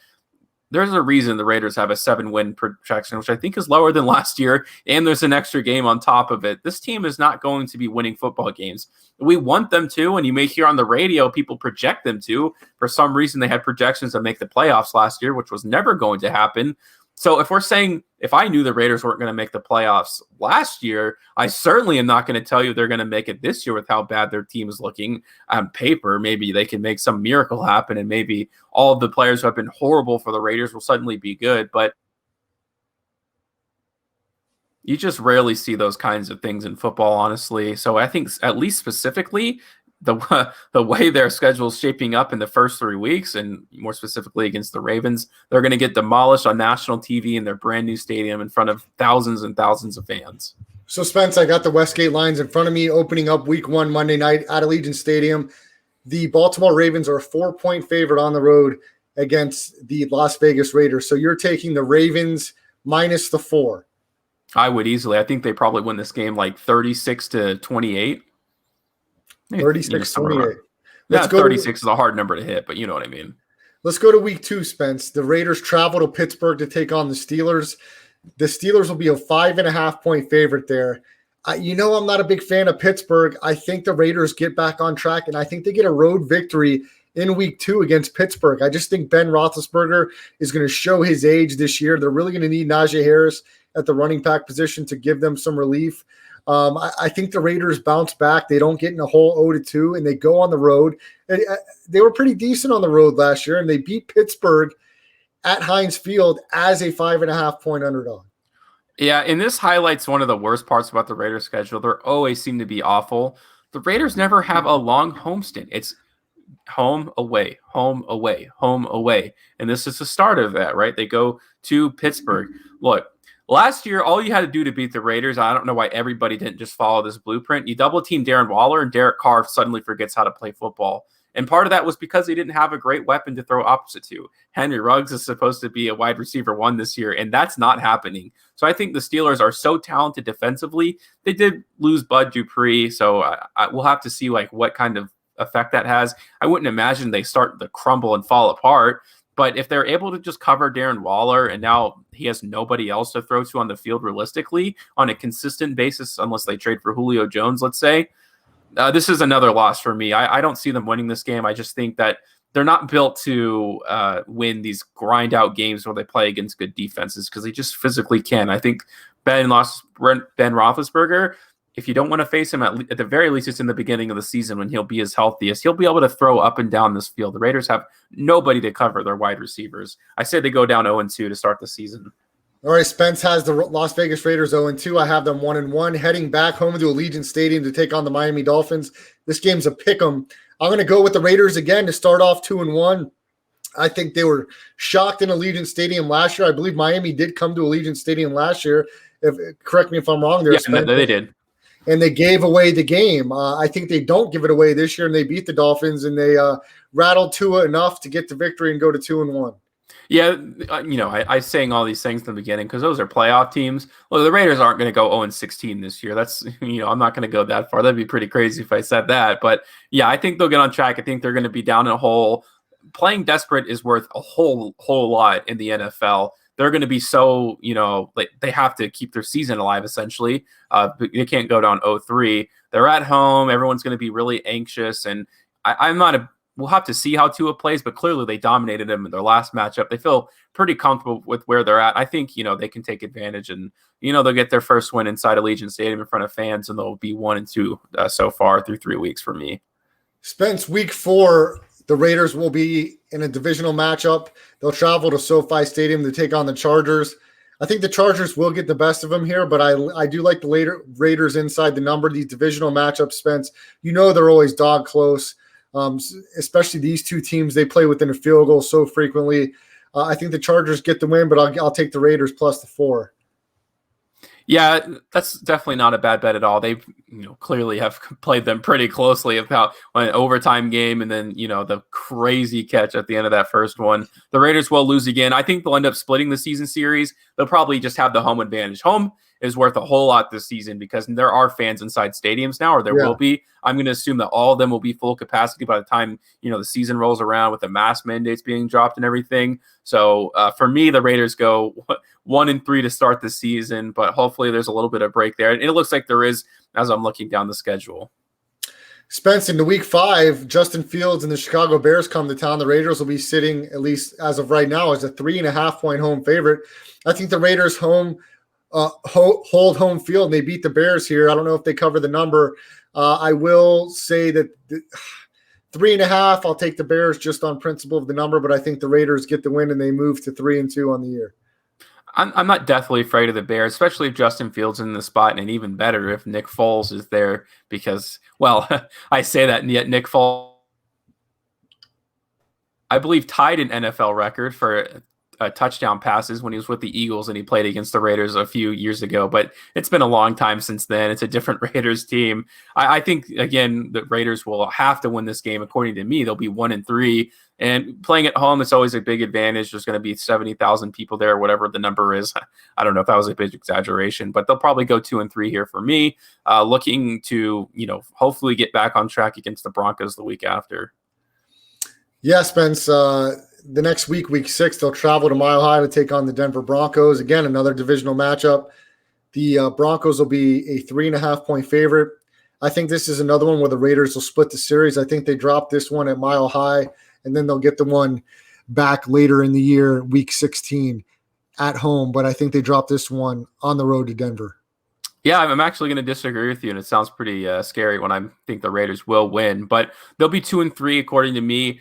there's a reason the Raiders have a 7-win projection, which I think is lower than last year, and there's an extra game on top of it. This team is not going to be winning football games. We want them to, and you may hear on the radio people project them to. For some reason, they had projections to make the playoffs last year, which was never going to happen. So if we're saying, if I knew the Raiders weren't going to make the playoffs last year, I certainly am not going to tell you they're going to make it this year with how bad their team is looking on paper. Maybe they can make some miracle happen, and maybe all of the players who have been horrible for the Raiders will suddenly be good. But you just rarely see those kinds of things in football, honestly. So I think at least specifically, the way their schedule is shaping up in the first 3 weeks, and more specifically against the Ravens, they're going to get demolished on national TV in their brand new stadium in front of thousands and thousands of fans. So, Spence, I got the Westgate lines in front of me, opening up week 1 Monday night at Allegiant Stadium. The Baltimore Ravens are a 4-point favorite on the road against the Las Vegas Raiders. So you're taking the Ravens minus the 4. I would easily. I think they probably win this game like 36-28. 36-28. Yeah, 36 is a hard number to hit, but you know what I mean. Let's go to week 2, Spence. The Raiders travel to Pittsburgh to take on the Steelers. The Steelers will be a 5.5-point favorite there. I'm not a big fan of Pittsburgh. I think the Raiders get back on track, and I think they get a road victory in week 2 against Pittsburgh. I just think Ben Roethlisberger is going to show his age this year. They're really going to need Najee Harris at the running back position to give them some relief. I think the Raiders bounce back. They don't get in a hole 0-2, and they go on the road. They were pretty decent on the road last year, and they beat Pittsburgh at Heinz Field as a 5.5-point underdog. Yeah, and this highlights one of the worst parts about the Raiders' schedule. They always seem to be awful. The Raiders never have a long homestand. It's home, away, home, away, home, away. And this is the start of that, right? They go to Pittsburgh. Look, last year, all you had to do to beat the Raiders, I don't know why everybody didn't just follow this blueprint. You double-team Darren Waller, and Derek Carr suddenly forgets how to play football. And part of that was because they didn't have a great weapon to throw opposite to. Henry Ruggs is supposed to be a wide receiver 1 this year, and that's not happening. So I think the Steelers are so talented defensively. They did lose Bud Dupree, so we'll have to see what kind of effect that has. I wouldn't imagine they start to crumble and fall apart. But if they're able to just cover Darren Waller, and now he has nobody else to throw to on the field realistically on a consistent basis, unless they trade for Julio Jones, let's say, this is another loss for me. I don't see them winning this game. I just think that they're not built to win these grind-out games where they play against good defenses because they just physically can. I think Ben Roethlisberger, if you don't want to face him, at the very least, it's in the beginning of the season when he'll be his healthiest. He'll be able to throw up and down this field. The Raiders have nobody to cover their wide receivers. I say they go down 0-2 to start the season. All right, Spence has the Las Vegas Raiders 0-2. I have them 1-1, heading back home to Allegiant Stadium to take on the Miami Dolphins. This game's a pick'em. I'm going to go with the Raiders again to start off 2-1. I think they were shocked in Allegiant Stadium last year. I believe Miami did come to Allegiant Stadium last year. Correct me if I'm wrong there. Yeah, they did. And they gave away the game. I think they don't give it away this year, and they beat the Dolphins, and they rattled Tua enough to get the victory and go to 2-1. Yeah, I saying all these things in the beginning because those are playoff teams. Well, the Raiders aren't going to go 0-16 this year. That's, I'm not going to go that far. That'd be pretty crazy if I said that. But yeah, I think they'll get on track. I think they're going to be down in a hole. Playing desperate is worth a whole lot in the NFL. They're going to be so, they have to keep their season alive, essentially. They can't go down 0-3. They're at home. Everyone's going to be really anxious. And we'll have to see how Tua plays, but clearly they dominated him in their last matchup. They feel pretty comfortable with where they're at. I think, they can take advantage and, they'll get their first win inside Allegiant Stadium in front of fans, and they'll be 1-2 so far through 3 weeks for me. Spence, week 4, the Raiders will be in a divisional matchup. They'll travel to SoFi Stadium to take on the Chargers. I think the Chargers will get the best of them here, but I do like the Raiders inside the number. These divisional matchups, Spence, they're always dog close. Especially these two teams, they play within a field goal so frequently. I think the Chargers get the win, but I'll take the Raiders plus the 4. Yeah, that's definitely not a bad bet at all. They've, clearly have played them pretty closely about an overtime game and then, the crazy catch at the end of that first one. The Raiders will lose again. I think they'll end up splitting the season series. They'll probably just have the home advantage. Home is worth a whole lot this season because there are fans inside stadiums now, or there will be. I'm going to assume that all of them will be full capacity by the time, the season rolls around with the mask mandates being dropped and everything. So for me, the Raiders go 1-3 to start the season, but hopefully there's a little bit of break there. And it looks like there is as I'm looking down the schedule. Spence, into week 5, Justin Fields and the Chicago Bears come to town. The Raiders will be sitting, at least as of right now, as a 3.5-point home favorite. I think the Raiders hold home field and they beat the Bears here. I don't know if they cover the number. I will say that 3.5, I'll take the Bears just on principle of the number, but I think the Raiders get the win and they move to 3-2 on the year. I'm not deathly afraid of the Bears, especially if Justin Fields is in the spot, and even better if Nick Foles is there because, well, I say that, and yet Nick Foles, I believe, tied an NFL record for touchdown passes when he was with the Eagles and he played against the Raiders a few years ago, but it's been a long time since then. It's a different Raiders team. I think, again, the Raiders will have to win this game. According to me, they'll be 1-3, and playing at home, it's always a big advantage. There's going to be 70,000 people there, whatever the number is. I don't know if that was a big exaggeration, but they'll probably go 2-3 here for me, looking to, hopefully get back on track against the Broncos the week after. Yeah, Spence, the next week, week 6, they'll travel to Mile High to take on the Denver Broncos. Again, another divisional matchup. The Broncos will be a 3.5-point favorite. I think this is another one where the Raiders will split the series. I think they drop this one at Mile High, and then they'll get the one back later in the year, week 16, at home. But I think they drop this one on the road to Denver. Yeah, I'm actually going to disagree with you, and it sounds pretty scary when I think the Raiders will win. But they'll be 2-3, according to me.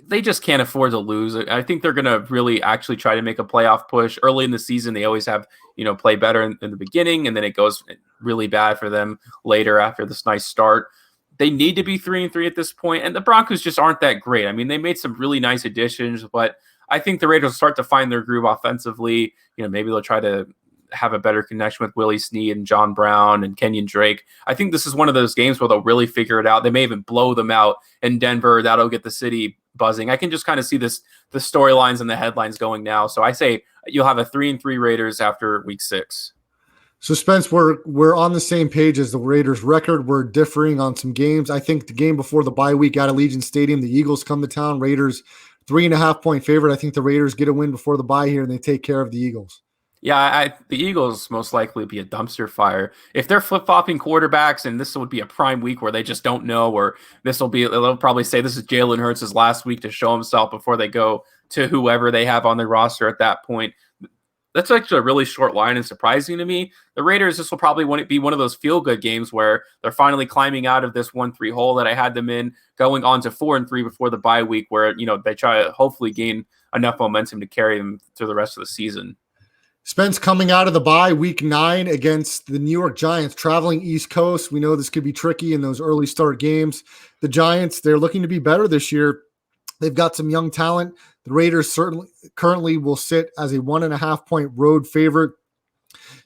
They just can't afford to lose. I think they're going to really actually try to make a playoff push. Early in the season, they always have, play better in the beginning, and then it goes really bad for them later after this nice start. They need to be 3-3 at this point, and the Broncos just aren't that great. I mean, they made some really nice additions, but I think the Raiders will start to find their groove offensively. Maybe they'll try to have a better connection with Willie Snead and John Brown and Kenyon Drake. I think this is one of those games where they'll really figure it out. They may even blow them out in Denver. That'll get the city buzzing. I can just kind of see the storylines and the headlines going now. So I say you'll have a 3-3 Raiders after week 6. So Spence, we're on the same page as the Raiders record. We're differing on some games. I think the game before the bye week at Allegiant Stadium, the Eagles come to town. Raiders 3.5-point favorite. I think the Raiders get a win before the bye here and they take care of the Eagles. Yeah, the Eagles most likely be a dumpster fire. If they're flip-flopping quarterbacks, and this would be a prime week where they just don't know, or they'll probably say this is Jalen Hurts' last week to show himself before they go to whoever they have on their roster at that point. That's actually a really short line and surprising to me. The Raiders, this will probably be one of those feel-good games where they're finally climbing out of this 1-3 hole that I had them in, going on to 4-3 before the bye week where, they try to hopefully gain enough momentum to carry them through the rest of the season. Spence coming out of the bye week 9 against the New York Giants, traveling East Coast. We know this could be tricky in those early start games. The Giants, they're looking to be better this year. They've got some young talent. The Raiders currently will sit as a 1.5-point road favorite.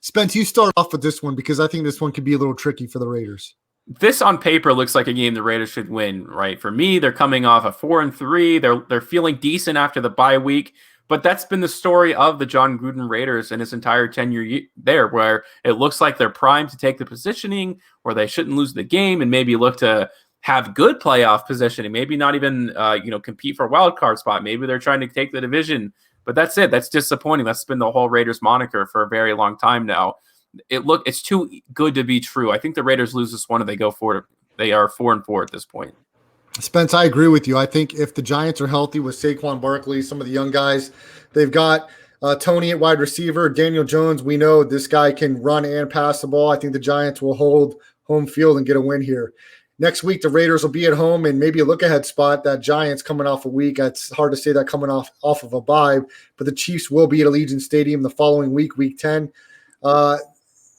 Spence, you start off with this one because I think this one could be a little tricky for the Raiders. This on paper looks like a game the Raiders should win, right? For me, they're coming off a 4-3. They're feeling decent after the bye week. But that's been the story of the John Gruden Raiders in his entire tenure there, where it looks like they're primed to take the positioning, where they shouldn't lose the game and maybe look to have good playoff positioning, maybe not even compete for a wild card spot. Maybe they're trying to take the division, but that's it. That's disappointing. That's been the whole Raiders moniker for a very long time now. It's too good to be true. I think the Raiders lose this one and they go for it. They are 4-4 at this point. Spence, I agree with you. I think if the Giants are healthy with Saquon Barkley, some of the young guys, they've got Tony at wide receiver, Daniel Jones. We know this guy can run and pass the ball. I think the Giants will hold home field and get a win here. Next week, the Raiders will be at home and maybe a look-ahead spot. That Giants coming off a week. It's hard to say that coming off of a bye, but the Chiefs will be at Allegiant Stadium the following week, week 10.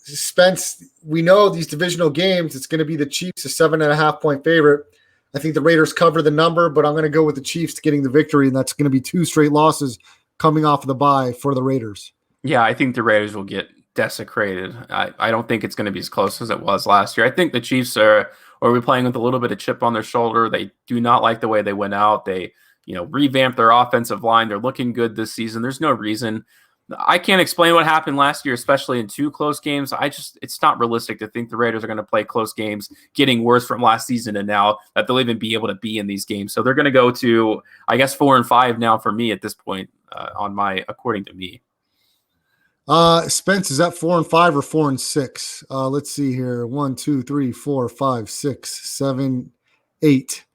Spence, we know these divisional games, it's going to be the Chiefs, a 7.5-point favorite. I think the Raiders cover the number, but I'm going to go with the Chiefs getting the victory, and that's going to be 2 straight losses coming off of the bye for the Raiders. Yeah, I think the Raiders will get desecrated. I don't think it's going to be as close as it was last year. I think the Chiefs are playing with a little bit of chip on their shoulder. They do not like the way they went out. They revamped their offensive line. They're looking good this season. There's no reason I can't explain what happened last year, especially in 2 close games. It's not realistic to think the Raiders are going to play close games, getting worse from last season and now that they'll even be able to be in these games. So they're going to go to, I guess, 4-5 now for me at this point, according to me. Spence, is that 4-5 or 4-6? Let's see here. 1, 2, 3, 4, 5, 6, 7, 8.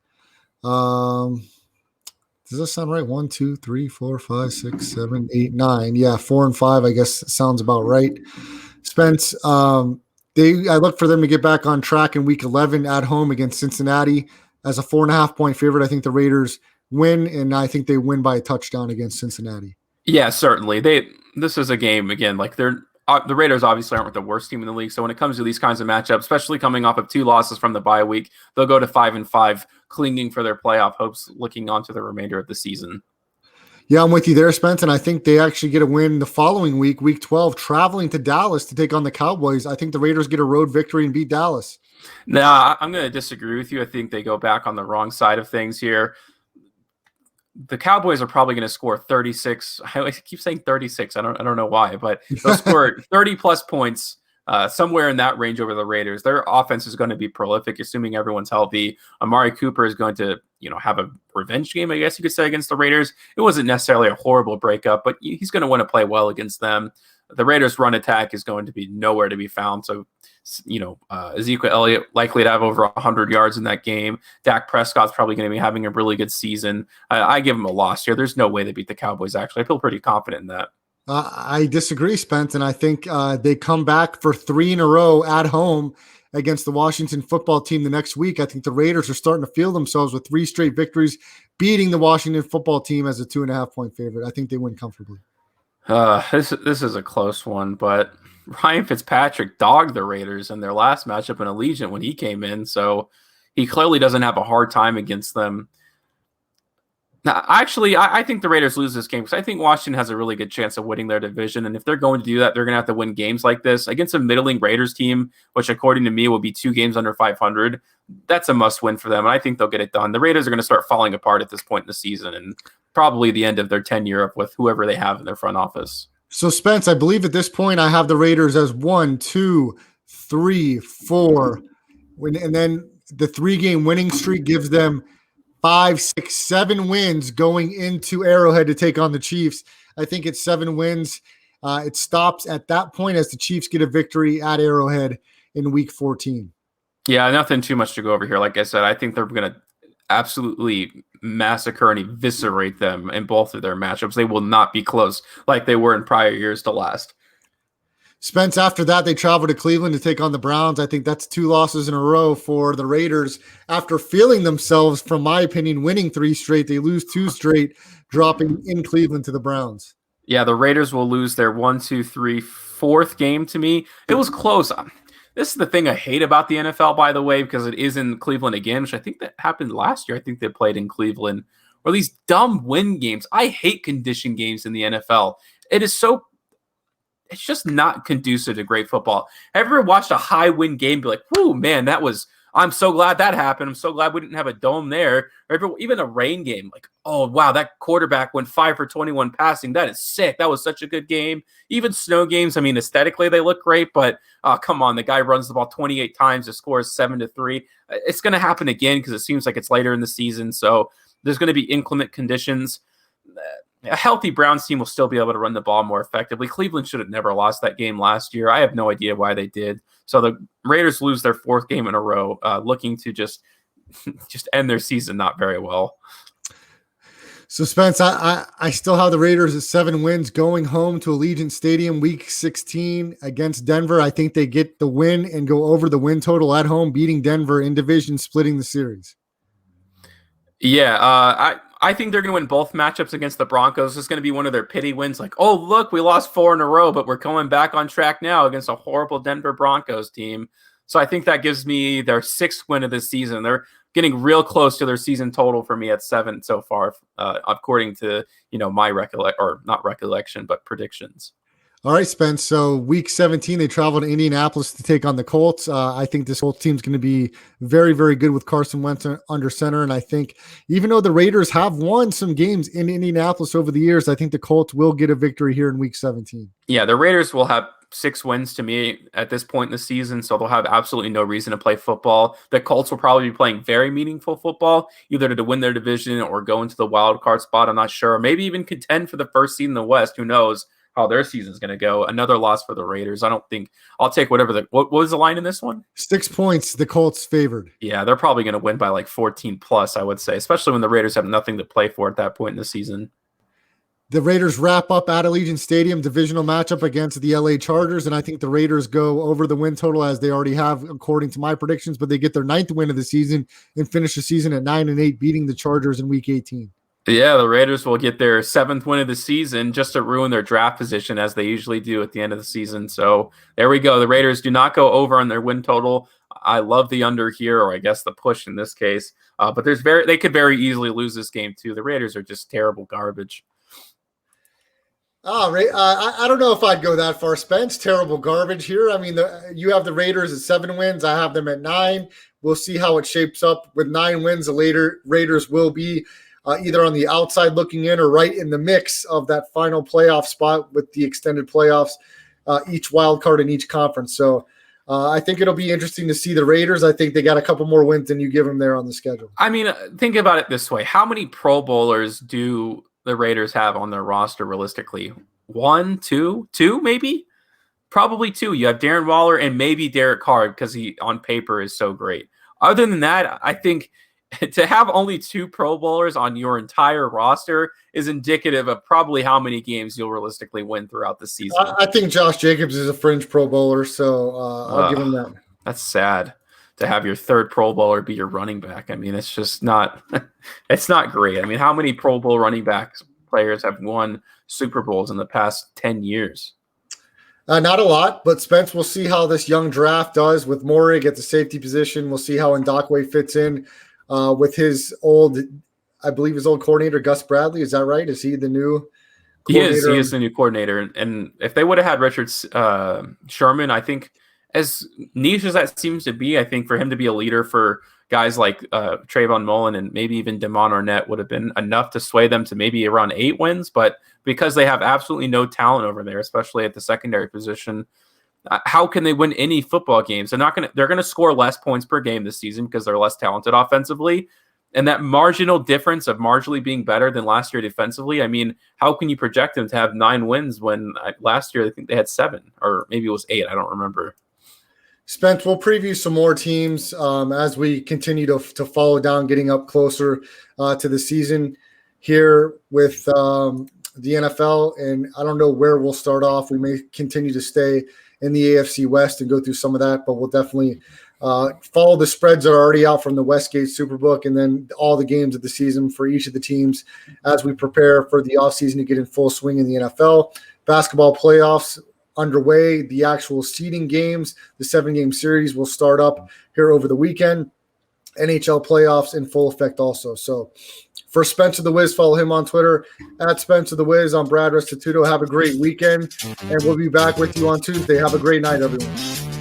Does that sound right? 1, 2, 3, 4, 5, 6, 7, 8, 9. Yeah, 4-5, I guess sounds about right. Spence, I look for them to get back on track in week 11 at home against Cincinnati as a 4.5-point favorite. I think the Raiders win, and I think they win by a touchdown against Cincinnati. Yeah, certainly. This is a game, again, like the Raiders obviously aren't the worst team in the league. So when it comes to these kinds of matchups, especially coming off of 2 losses from the bye week, they'll go to 5-5, clinging for their playoff hopes, looking on to the remainder of the season. Yeah, I'm with you there, Spence. And I think they actually get a win the following week, week 12, traveling to Dallas to take on the Cowboys. I think the Raiders get a road victory and beat Dallas. Nah, I'm going to disagree with you. I think they go back on the wrong side of things here. The Cowboys are probably going to score 36. I keep saying 36. I don't know why, but they'll score 30 plus points somewhere in that range over the Raiders. Their offense is going to be prolific, assuming everyone's healthy. Amari Cooper is going to, have a revenge game, I guess you could say, against the Raiders. It wasn't necessarily a horrible breakup, but he's going to want to play well against them. The Raiders' run attack is going to be nowhere to be found. So, Ezekiel Elliott likely to have over 100 yards in that game. Dak Prescott's probably going to be having a really good season. I give him a loss here. There's no way they beat the Cowboys, actually. I feel pretty confident in that. I disagree, Spence, and I think they come back for 3 in a row at home against the Washington football team the next week. I think the Raiders are starting to feel themselves with 3 straight victories, beating the Washington football team as a 2.5-point favorite. I think they win comfortably. This is a close one, but Ryan Fitzpatrick dogged the Raiders in their last matchup in Allegiant when he came in, so he clearly doesn't have a hard time against them. Now, actually, I think the Raiders lose this game because I think Washington has a really good chance of winning their division, and if they're going to do that, they're going to have to win games like this against a middling Raiders team, which according to me will be 2 games under 500. That's a must-win for them, and I think they'll get it done. The Raiders are going to start falling apart at this point in the season, and probably the end of their tenure with whoever they have in their front office. So, Spence, I believe at this point I have the Raiders as 1, 2, 3, 4. And then the 3-game winning streak gives them 5, 6, 7 wins going into Arrowhead to take on the Chiefs. I think it's 7 wins. It stops at that point as the Chiefs get a victory at Arrowhead in week 14. Yeah, nothing too much to go over here. Like I said, I think they're going to absolutely massacre and eviscerate them in both of their matchups. They will not be close like they were in prior years to last. Spence, after that, they travel to Cleveland to take on the Browns. I think that's 2 losses in a row for the Raiders. After feeling themselves, from my opinion, winning 3 straight, they lose 2 straight, dropping in Cleveland to the Browns. Yeah, the Raiders will lose their 1, 2, 3, 4th game to me. It was close. This is the thing I hate about the NFL, by the way, because it is in Cleveland again, which I think that happened last year. I think they played in Cleveland. Or these dumb win games. I hate condition games in the NFL. It's just not conducive to great football. Have you ever watched a high win game be like, whoo, man, I'm so glad that happened. I'm so glad we didn't have a dome there. Or even a rain game, like, oh, wow, that quarterback went 5 for 21 passing. That is sick. That was such a good game. Even snow games, I mean, aesthetically, they look great, but come on, the guy runs the ball 28 times to score 7-3. It's going to happen again because it seems like it's later in the season. So there's going to be inclement conditions. A healthy Browns team will still be able to run the ball more effectively. Cleveland should have never lost that game last year. I have no idea why they did. So the Raiders lose their 4th game in a row, looking to just end their season not very well. So, Spence, I still have the Raiders at 7 wins going home to Allegiant Stadium week 16 against Denver. I think they get the win and go over the win total at home, beating Denver in division, splitting the series. Yeah, I think they're going to win both matchups against the Broncos. It's going to be one of their pity wins. Like, oh, look, we lost 4 in a row, but we're coming back on track now against a horrible Denver Broncos team. So I think that gives me their 6th win of the season. They're getting real close to their season total for me at 7 so far, according to, my not recollection, but predictions. All right, Spence. So week 17, they travel to Indianapolis to take on the Colts. I think this Colts team's going to be very, very good with Carson Wentz under center. And I think even though the Raiders have won some games in Indianapolis over the years, I think the Colts will get a victory here in week 17. Yeah, the Raiders will have 6 wins to me at this point in the season, so they'll have absolutely no reason to play football. The Colts will probably be playing very meaningful football, either to win their division or go into the wild card spot. I'm not sure. Maybe even contend for the first seed in the West. Who knows how their season's going to go. Another loss for the Raiders. I don't think I'll take whatever what was the line in this one? 6 points, the Colts favored. Yeah, they're probably going to win by like 14 plus, I would say, especially when the Raiders have nothing to play for at that point in the season. The Raiders wrap up at Allegiant Stadium, divisional matchup against the LA Chargers, and I think the Raiders go over the win total as they already have, according to my predictions, but they get their 9th win of the season and finish the season at 9-8, beating the Chargers in week 18. Yeah, the Raiders will get their 7th win of the season just to ruin their draft position, as they usually do at the end of the season. So there we go. The Raiders do not go over on their win total. I love the under here, or I guess the push in this case. But they could very easily lose this game too. The Raiders are just terrible garbage. I don't know if I'd go that far, Spence. Terrible garbage here. I mean, you have the Raiders at 7 wins. I have them at 9. We'll see how it shapes up. With 9 wins, the Raiders will be either on the outside looking in or right in the mix of that final playoff spot with the extended playoffs, each wild card in each conference. So I think it'll be interesting to see the Raiders. I think they got a couple more wins than you give them there on the schedule. I mean, think about it this way. How many Pro Bowlers do the Raiders have on their roster realistically? 1, 2, maybe? Probably 2. You have Darren Waller and maybe Derek Carr because he on paper is so great. Other than that, I think to have only 2 Pro Bowlers on your entire roster is indicative of probably how many games you'll realistically win throughout the season. I think Josh Jacobs is a fringe Pro Bowler, so I'll give him that. That's sad to have your 3rd Pro Bowler be your running back. I mean, it's just not – it's not great. I mean, how many Pro Bowl running backs players have won Super Bowls in the past 10 years? Not a lot, but Spence, we'll see how this young draft does with Morig at the safety position. We'll see how Ndakwe fits in with his old coordinator, Gus Bradley. Is that right? Is he the new coordinator? He is the new coordinator. And if they would have had Richard Sherman, I think – as niche as that seems to be, I think for him to be a leader for guys like Trayvon Mullen and maybe even Damon Arnett would have been enough to sway them to maybe around 8 wins. But because they have absolutely no talent over there, especially at the secondary position, how can they win any football games? They're going to score less points per game this season because they're less talented offensively. And that marginal difference of marginally being better than last year defensively, I mean, how can you project them to have 9 wins when last year I think they had 7 or maybe it was 8? I don't remember. Spence, we'll preview some more teams as we continue to follow down, getting up closer to the season here with the NFL. And I don't know where we'll start off. We may continue to stay in the AFC West and go through some of that, but we'll definitely follow the spreads that are already out from the Westgate Superbook and then all the games of the season for each of the teams as we prepare for the offseason to get in full swing in the NFL. Basketball playoffs underway. The actual seeding games, the 7-game series will start up here over the weekend. NHL playoffs in full effect also. So for Spencer the Wiz, follow him on Twitter at Spencer the Wiz. I'm Brad Restituto. Have a great weekend, and we'll be back with you on Tuesday. Have a great night, everyone.